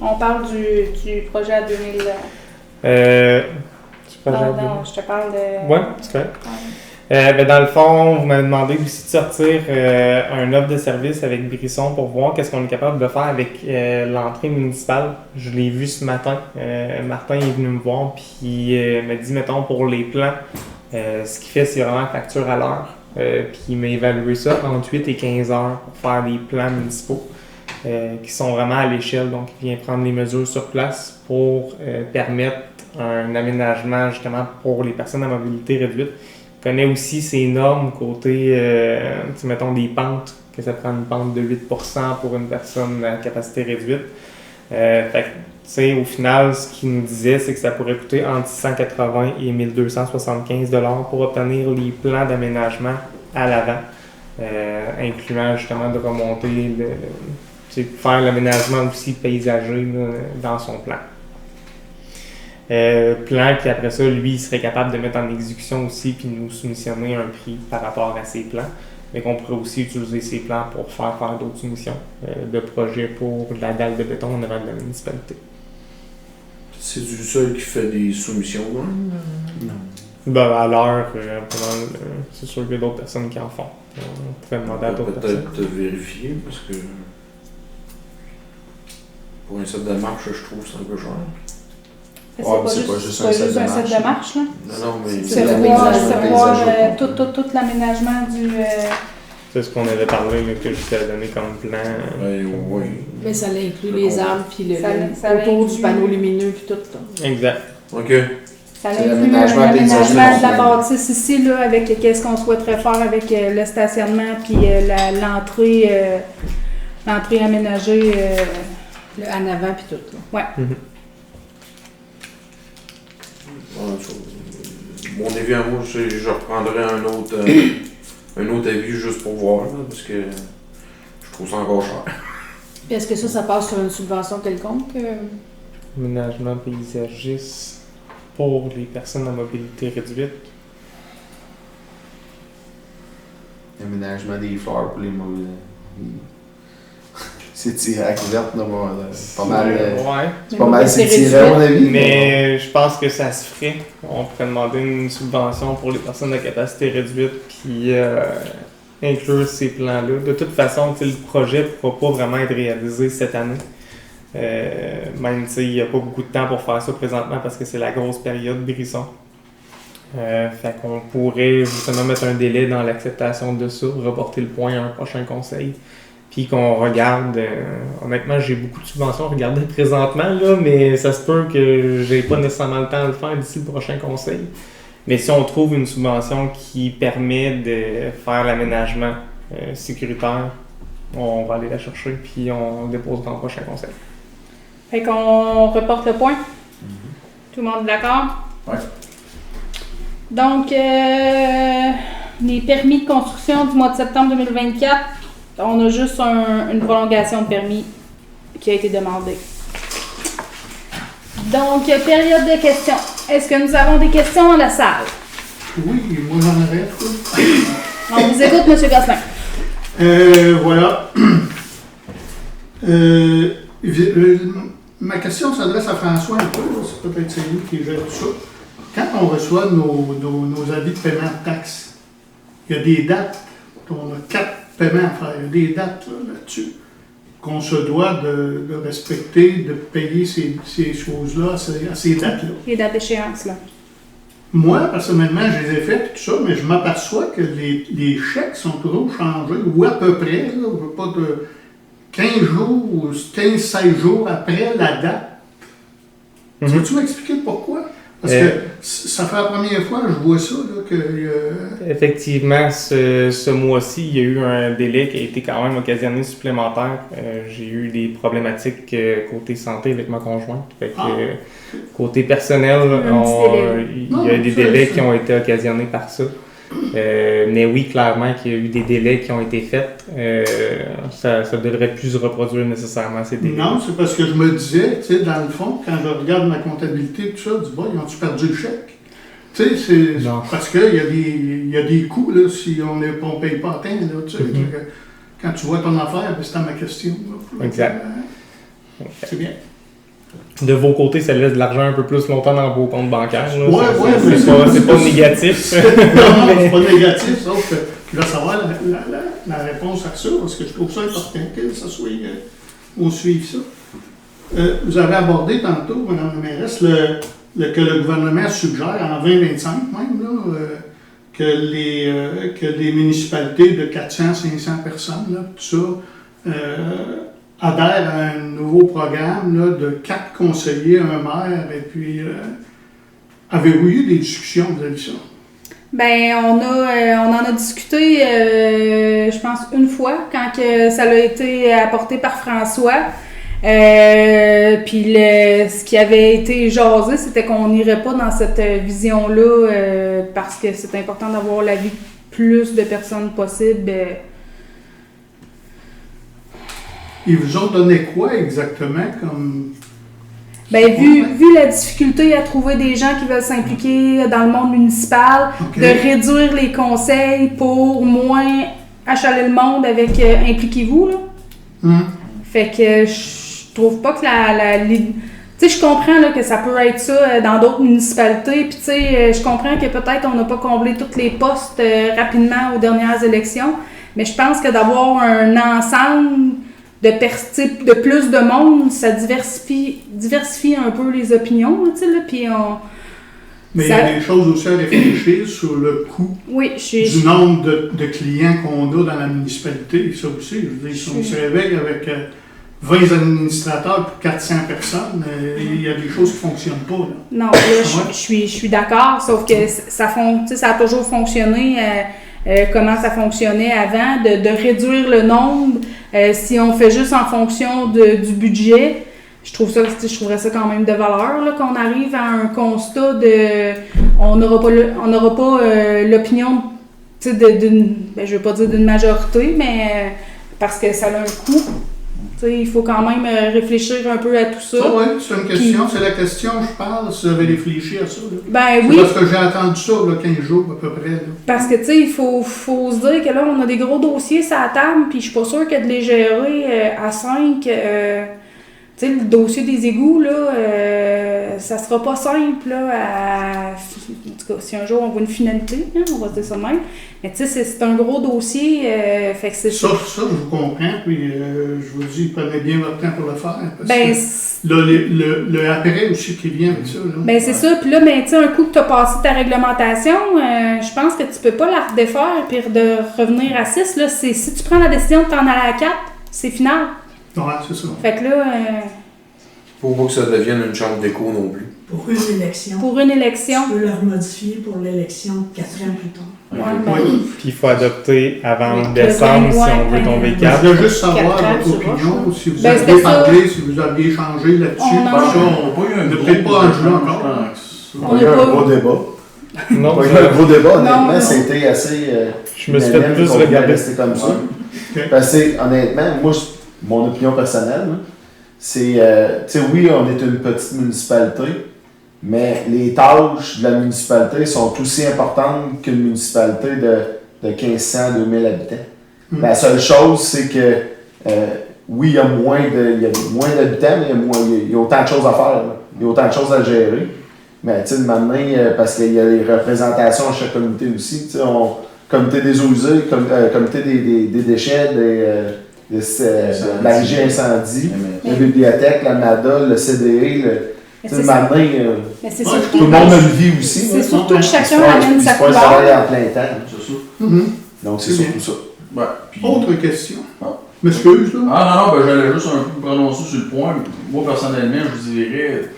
On parle du projet à 2000. Non, je te parle de... Oui, c'est correct. Dans le fond, vous m'avez demandé aussi de sortir un offre de service avec Brisson pour voir qu'est-ce qu'on est capable de faire avec l'entrée municipale. Je l'ai vu ce matin. Martin est venu me voir puis m'a dit, mettons, pour les plans, ce qu'il fait, c'est vraiment facture à l'heure. Puis il m'a évalué ça entre 8 et 15 heures pour faire des plans municipaux qui sont vraiment à l'échelle. Donc, il vient prendre les mesures sur place pour permettre un aménagement justement pour les personnes à mobilité réduite. Il connaît aussi ces normes côté, mettons des pentes, que ça prend une pente de 8% pour une personne à capacité réduite. Fait que, au final, ce qu'il nous disait, c'est que ça pourrait coûter entre 680 et 1275 $ pour obtenir les plans d'aménagement à l'avant, incluant justement de remonter, faire l'aménagement aussi paysager là, dans son plan. Plan qui après ça, lui, il serait capable de mettre en exécution aussi puis nous soumissionner un prix par rapport à ses plans. Mais qu'on pourrait aussi utiliser ces plans pour faire d'autres soumissions de projets pour la dalle de béton en avant de la municipalité. C'est du seul qui fait des soumissions, non? Ben, à l'heure, c'est sûr qu'il y a d'autres personnes qui en font. On pourrait demander à d'autres personnes. Peut-être vérifier, parce que pour un set de marche, je trouve que c'est un peu cher. C'est pas juste un set de marche, là. Non, mais c'est voir tout l'aménagement du... C'est ce qu'on avait parlé, là, que je t'avais donné comme plan. Oui. Mais ça inclut les arbres, puis ça autour du panneau lumineux, puis tout. Là. Exact. OK. Ça inclut l'aménagement de la bâtisse ici, là, avec qu'est-ce qu'on souhaiterait faire avec le stationnement, puis l'entrée aménagée. Le en avant, puis tout. Là. Ouais. Mon avis à moi, je reprendrais un autre avis juste pour voir, là, parce que je trouve ça encore cher. Puis est-ce que ça passe sur une subvention quelconque? Aménagement paysagiste pour les personnes à mobilité réduite. Aménagement des fleurs pour les mauvais. C'est tiré à la couverte, là, c'est pas mal. C'est pas mal, c'est tiré à mon avis. Mais je pense que ça se ferait. On pourrait demander une subvention pour les personnes à capacité réduite, puis inclure ces plans-là. De toute façon, le projet ne pourra pas vraiment être réalisé cette année. Même il n'y a pas beaucoup de temps pour faire ça présentement parce que c'est la grosse période Brisson. Fait qu'on pourrait justement mettre un délai dans l'acceptation de ça, reporter le point à un prochain conseil. Puis qu'on regarde, honnêtement, j'ai beaucoup de subventions à regarder présentement, là, mais ça se peut que j'ai pas nécessairement le temps de le faire d'ici le prochain conseil. Mais si on trouve une subvention qui permet de faire l'aménagement sécuritaire, on va aller la chercher, puis on le dépose dans le prochain conseil. Fait qu'on reporte le point? Tout le monde est d'accord? Oui. Donc, les permis de construction du mois de septembre 2024, on a juste une prolongation de permis qui a été demandée. Donc, période de questions. Est-ce que nous avons des questions dans la salle? Oui, moi j'en aurais. On vous écoute, M. Gosselin. Voilà. Ma question s'adresse à François un peu, là, c'est peut-être c'est lui qui gère tout ça. Quand on reçoit nos avis de paiement de taxes, il y a des dates, on a 4 paiements à faire, il y a des dates là-dessus, qu'on se doit de respecter, de payer ces choses-là à ces dates-là. Les dates d'échéance, là. Moi, personnellement, je les ai faites, tout ça, mais je m'aperçois que les chèques sont toujours changés, ou à peu près, là, je veux pas de 15 jours ou 15-16 jours après la date. Mhm. Peux-tu m'expliquer pourquoi? Parce que ça fait la première fois que je vois ça, là, que... Effectivement, ce mois-ci, il y a eu un délai qui a été quand même occasionné supplémentaire. J'ai eu des problématiques côté santé avec ma conjointe. Fait que, côté personnel, il y a des délais qui ont été occasionnés par ça. Mais oui, clairement qu'il y a eu des délais qui ont été faits. Ça ne devrait plus se reproduire nécessairement ces délais. Non, c'est parce que je me disais, tu sais, dans le fond, quand je regarde ma comptabilité et tout ça, je dis, ils ont-tu perdu le chèque? Tu sais, c'est parce qu'il y a des coûts, là, si on ne paye pas à temps, là, tu sais. Quand tu vois ton affaire, c'est ma question. Là, exact. C'est bien. De vos côtés, ça laisse de l'argent un peu plus longtemps dans vos comptes bancaires. Oui, c'est pas négatif. Non, c'est pas négatif, sauf que je veux savoir la réponse à ça, parce que je trouve ça important que ça soit, on suive ça. Vous avez abordé tantôt, Mme la mairesse, que le gouvernement suggère en 2025 même, là, que les municipalités de 400-500 personnes, là, tout ça, adhèrent à un nouveau programme là, de 4 conseillers, un maire, et puis avez-vous eu des discussions vis-à-vis de ça? Ben, on en a discuté, je pense, une fois, quand que ça a été apporté par François. Puis ce qui avait été jasé, c'était qu'on n'irait pas dans cette vision-là parce que c'est important d'avoir l'avis de plus de personnes possible. Ils vous ont donné quoi exactement comme... Ben, vu la difficulté à trouver des gens qui veulent s'impliquer dans le monde municipal, de réduire les conseils pour moins achaler le monde avec impliquez-vous, là. Fait que je trouve pas que tu sais, je comprends là, que ça peut être ça dans d'autres municipalités, puis tu sais, je comprends que peut-être on n'a pas comblé tous les postes rapidement aux dernières élections, mais je pense que d'avoir un ensemble de plus de monde, ça diversifie un peu les opinions, tu sais, là, puis Mais il y a des choses aussi à réfléchir sur le coût du nombre de clients qu'on a dans la municipalité, ça aussi, je veux dire, si on se réveille avec 20 administrateurs pour 400 personnes, il y a des choses qui ne fonctionnent pas, là. Non, là, je suis d'accord, sauf que ça a toujours fonctionné comment ça fonctionnait avant, de réduire le nombre. Si on fait juste en fonction du budget, je trouverais ça quand même de valeur, là, qu'on arrive à un constat de... On n'aura pas l'opinion, tu sais, je veux pas dire d'une majorité, mais parce que ça a un coût. Il faut quand même réfléchir un peu à tout ça. Ça, oui, c'est une question. C'est la question, je parle, si vous avez réfléchi à ça. Là. Ben oui. Parce que j'ai entendu ça, là, 15 jours à peu près. Là. Parce que, tu sais, il faut se dire que là, on a des gros dossiers sur la table, puis je suis pas sûre que de les gérer à 5... tu sais, le dossier des égouts, là, ça sera pas simple, là, en tout cas, si un jour on voit une finalité, hein, on va se dire ça de même. Mais tu sais, c'est un gros dossier, fait que c'est ça, je vous comprends, puis je vous dis, prenez bien votre temps pour le faire, parce ben, que là, le après aussi qui vient avec ça, là. Ben, c'est ça, puis là, ben, tu sais, un coup que tu as passé ta réglementation, je pense que tu peux pas la redéfaire, puis de revenir à 6, là, si tu prends la décision de t'en aller à 4, c'est final. Ouais, c'est ça. Fait que là... Faut pas que ça devienne une chambre d'écho non plus. Pour une élection. Pour une élection. Tu peux le remodifier pour l'élection 4 ans plus tard. Ouais, ben, Puis il faut adopter avant décembre si on veut tomber 4. Je veux juste savoir votre opinion, si vous aviez parlé, si vous aviez échangé là-dessus. On n'a peut-être pas enjeu encore. On a eu un gros débat. Non, pas eu un gros débat, honnêtement, c'était assez... je me suis fait plus regarder. Rester comme ça. Parce que, honnêtement, moi, mon opinion personnelle, c'est, tu sais, oui, on est une petite municipalité, mais les tâches de la municipalité sont aussi importantes qu'une municipalité de 1500 à 2000 habitants. La seule chose, c'est que oui, il y a moins d'habitants, mais il y a autant de choses à faire. Là. Il y a autant de choses à gérer. Mais tu sais, maintenant, parce qu'il y a les représentations à chaque comité aussi. Tu sais, comité des eaux usées, comité des déchets, de la régie incendie, la bibliothèque, la NADA, le CDE. Maintenant, tout le monde a une vie aussi. C'est surtout que chacun amène sa couleur. C'est pas un travail en plein temps. C'est ça. Donc, c'est surtout ça. Ouais, puis... Autre question. M'excuse, là. Ah non, j'allais juste un peu me prononcer sur le point. Moi, personnellement, je vous dirais,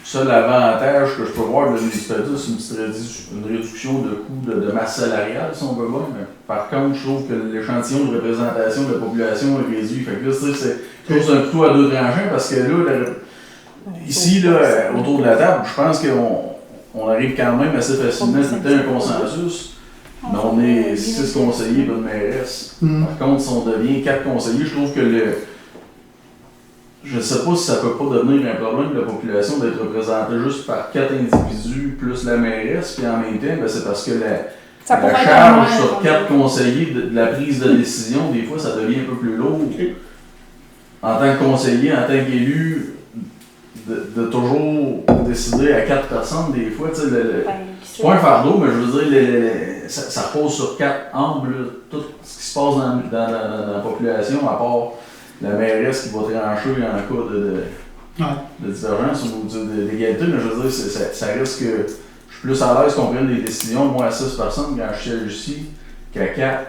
ça, l'avantage que je peux voir de la municipalité, c'est une réduction de coût de masse salariale, si on veut voir. Mais par contre, je trouve que l'échantillon de représentation de la population est réduit. Fait que là, c'est un couteau à deux tranchants parce que là, ici, là, autour de la table, je pense qu'on arrive quand même assez facilement à tout un consensus. Mais on est 6 conseillers pour une mairesse. Par contre, si on devient 4 conseillers, je trouve que je ne sais pas si ça ne peut pas devenir un problème de la population d'être représentée juste par 4 individus plus la mairesse, puis en même temps, c'est parce que la charge sur 4 conseillers de la prise de décision, des fois, ça devient un peu plus lourd. En tant que conseiller, en tant qu'élu, de toujours décider à 4 personnes, des fois, tu sais, c'est pas un fardeau, mais je veux dire, ça repose sur 4 angles, tout ce qui se passe dans la population, à part la mairesse qui va trancher en cas de divergence ou d'égalité, mais je veux dire, ça reste que je suis plus à l'aise qu'on prenne des décisions, moi, à 6 personnes quand je siège ici, qu'à 4,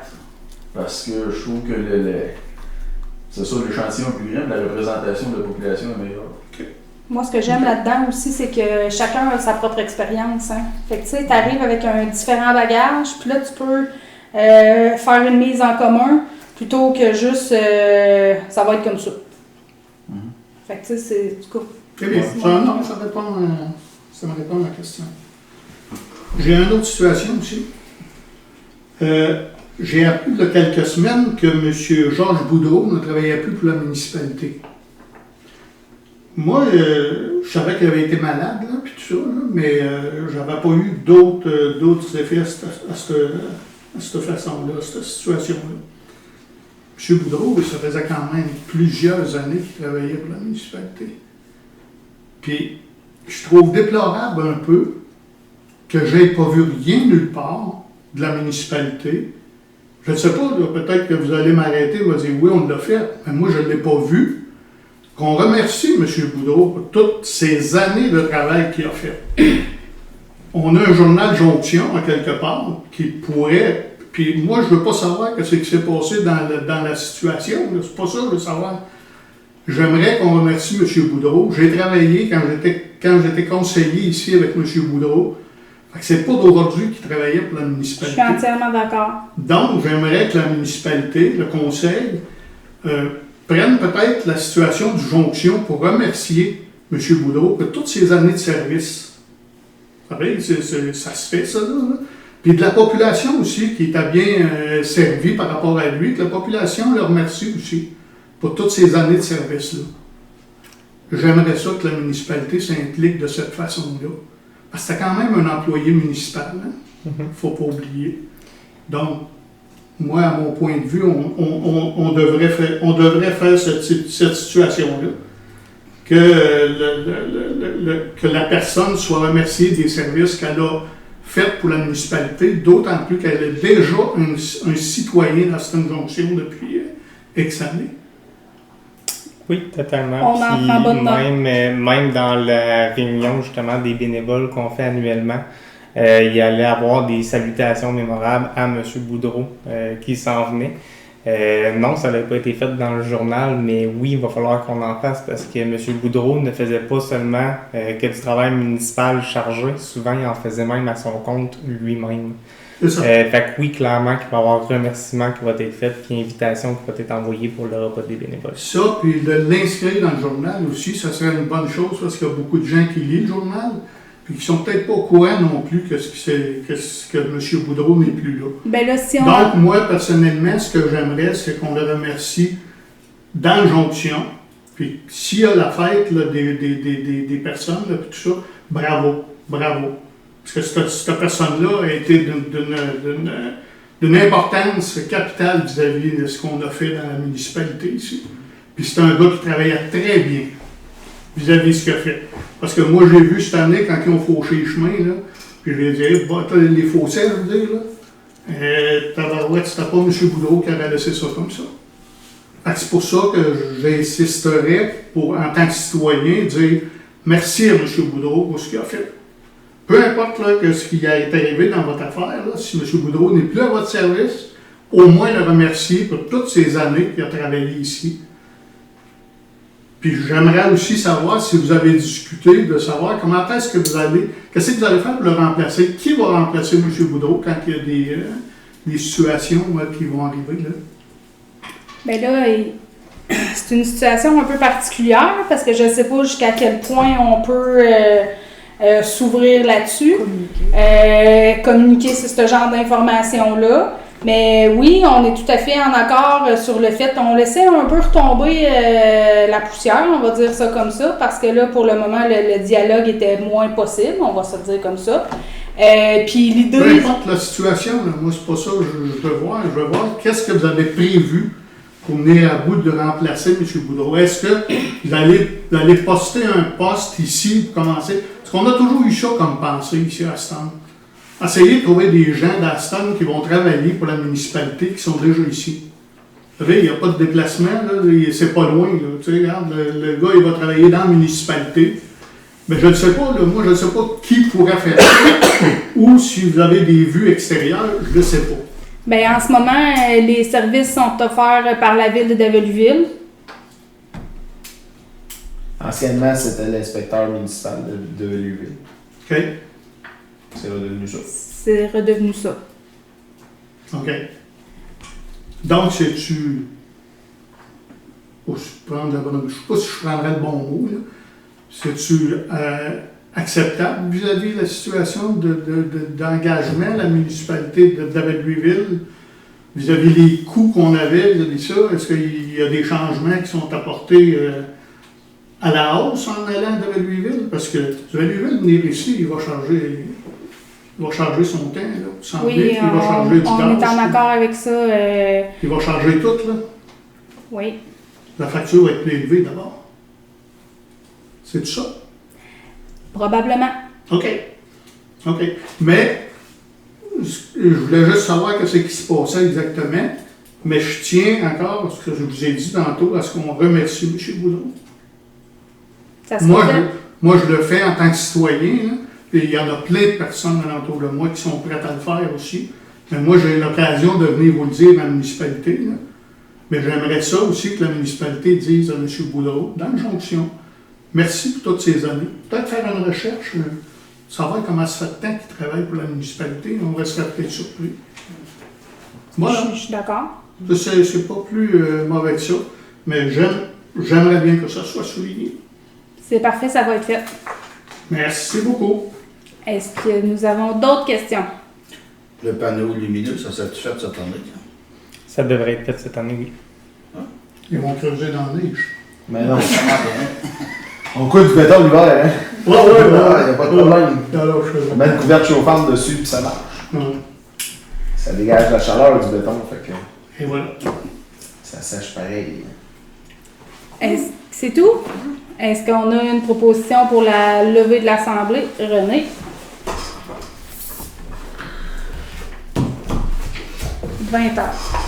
parce que je trouve que c'est ça, l'échantillon est plus grand, mais la représentation de la population est meilleure. Moi, ce que j'aime là-dedans aussi, c'est que chacun a sa propre expérience. Hein? Fait que tu sais, tu arrives avec un différent bagage, puis là, tu peux faire une mise en commun plutôt que juste ça va être comme ça. Fait que tu sais, c'est du coup. Très bien. Ça me répond à la question. J'ai une autre situation aussi. J'ai appris il y a quelques semaines que M. Georges Boudreau ne travaillait plus pour la municipalité. Moi, je savais qu'il avait été malade, là, puis tout ça, là, mais j'avais pas eu d'autres effets à cette façon-là, à cette situation-là. M. Boudreau, ça faisait quand même plusieurs années qu'il travaillait pour la municipalité. Puis, je trouve déplorable un peu que je n'ai pas vu rien nulle part de la municipalité. Je ne sais pas, peut-être que vous allez m'arrêter et me dire oui, on l'a fait, mais moi, je ne l'ai pas vu. Qu'on remercie M. Boudreau pour toutes ces années de travail qu'il a fait. On a un journal Jonction, à quelque part, qui pourrait... Puis moi, je ne veux pas savoir ce qui s'est passé dans la situation. C'est pas ça, je veux savoir. J'aimerais qu'on remercie M. Boudreau. J'ai travaillé quand j'étais conseiller ici avec M. Boudreau. C'est pas d'aujourd'hui qu'il travaillait pour la municipalité. Je suis entièrement d'accord. Donc, j'aimerais que la municipalité, le conseil... prennent peut-être la situation du Jonction pour remercier M. Boudreau pour toutes ces années de service. Vous savez, ça se fait, ça, là. Puis de la population aussi, qui était bien servie par rapport à lui, que la population le remercie aussi pour toutes ces années de service-là. J'aimerais ça que la municipalité s'implique de cette façon-là. Parce que c'est quand même un employé municipal, hein? Faut pas oublier. Donc, moi, à mon point de vue, on devrait faire cette situation-là, que la personne soit remerciée des services qu'elle a faits pour la municipalité, d'autant plus qu'elle est déjà un citoyen dans cette jonction depuis X années. Oui, totalement. On en prend bonne note. Même dans la réunion, justement, des bénévoles qu'on fait annuellement, il y allait avoir des salutations mémorables à M. Boudreau qui s'en venait. Non, ça n'avait pas été fait dans le journal, mais oui, il va falloir qu'on en fasse parce que M. Boudreau ne faisait pas seulement que du travail municipal chargé, souvent il en faisait même à son compte lui-même. C'est ça. Fait que oui, clairement qu'il va y avoir remerciement qui va être fait, puis invitation qui va être envoyée pour le repas des bénévoles. Ça, puis de l'inscrire dans le journal aussi, ça serait une bonne chose parce qu'il y a beaucoup de gens qui lisent le journal. Puis qui ne sont peut-être pas au courant non plus que M. Boudreau n'est plus là. Ben là si on... Donc, moi, personnellement, ce que j'aimerais, c'est qu'on le remercie dans le Jonction. Puis, s'il y a la fête là, des personnes, là, puis tout ça, bravo. Parce que cette personne-là a été d'une importance capitale vis-à-vis de ce qu'on a fait dans la municipalité ici. Puis c'est un gars qui travaillait très bien vis-à-vis de ce qu'il a fait. Parce que moi, j'ai vu cette année, quand ils ont fauché les chemins, là, puis je lui ai dit, bah, les fossés, je veux dire, là, tabarouette, c'était pas M. Boudreau qui avait laissé ça comme ça. Fait que c'est pour ça que j'insisterais, en tant que citoyen, dire merci à M. Boudreau pour ce qu'il a fait. Peu importe là, que ce qui a été arrivé dans votre affaire, là, si M. Boudreau n'est plus à votre service, au moins le remercier pour toutes ces années qu'il a travaillé ici. Puis j'aimerais aussi savoir si vous avez discuté de savoir comment est-ce que vous allez, qu'est-ce que vous allez faire pour le remplacer, qui va remplacer M. Boudreau quand il y a des situations qui vont arriver là. Bien là, c'est une situation un peu particulière parce que je ne sais pas jusqu'à quel point on peut s'ouvrir là-dessus. Communiquer sur ce genre d'informations-là. Mais oui, on est tout à fait en accord sur le fait, on laissait un peu retomber la poussière, on va dire ça comme ça, parce que là, pour le moment, le dialogue était moins possible, on va se le dire comme ça. Puis l'idée... Peu importe la situation, là, moi c'est pas ça que je veux voir. Je veux voir qu'est-ce que vous avez prévu pour venir à bout de remplacer M. Boudreau. Est-ce que vous allez poster un poste ici pour commencer? Parce qu'on a toujours eu ça comme pensée ici à Aston. Essayez de trouver des gens d'Aston qui vont travailler pour la municipalité qui sont déjà ici. Vous savez, il n'y a pas de déplacement, là, c'est pas loin. Là. Tu sais, regarde, le gars, il va travailler dans la municipalité. Mais je ne sais pas, là, moi, je ne sais pas qui pourrait faire ça. Ou si vous avez des vues extérieures, je ne sais pas. Bien, en ce moment, les services sont offerts par la ville de Davelueville. Anciennement, c'était l'inspecteur municipal de Davelueville. OK. C'est redevenu ça. C'est redevenu ça. OK. Donc, c'est-tu... Je ne sais pas si je prendrais le bon mot, là. C'est-tu acceptable vis-à-vis de la situation d'engagement de la municipalité de Davelueville, vis-à-vis les coûts qu'on avait, vis-à-vis ça? Est-ce qu'il y a des changements qui sont apportés à la hausse en allant à Davelueville? Parce que Davelueville, venir ici, il va charger son temps, là, sans Oui, il va charger du gaz. On est en accord avec ça. Il va charger tout, là. Oui. La facture va être plus élevée d'abord. C'est tout ça? Probablement. OK. OK. Mais, je voulais juste savoir ce qui se passait exactement. Mais je tiens encore, ce que je vous ai dit tantôt, à ce qu'on remercie M. Boudreau. Ça se moi, je le fais en tant que citoyen, là, et il y en a plein de personnes alentour de moi qui sont prêtes à le faire aussi. Mais moi, j'ai l'occasion de venir vous le dire dans la municipalité. Là. Mais j'aimerais ça aussi que la municipalité dise à M. Boudreau, dans la jonction, merci pour toutes ces années. Peut-être faire une recherche, savoir comment ça fait de temps qu'il travaille pour la municipalité. On resterait peut-être surpris. Voilà. Je suis d'accord. C'est pas plus mauvais que ça, mais j'aimerais bien que ça soit souligné. C'est parfait, ça va être fait. Merci beaucoup. Est-ce que nous avons d'autres questions? Le panneau lumineux, ça s'est fait cette année? Ça devrait être fait cette année, oui. Ils vont creuser dans la neige. Mais non. On coule du béton l'hiver, hein? Ouais. Il n'y a pas de problème. On met une couverte chauffante dessus, puis ça marche. Ça dégage la chaleur du béton, fait que... Et voilà. Ça sèche pareil. C'est tout? Est-ce qu'on a une proposition pour la levée de l'Assemblée? René? 20 heures.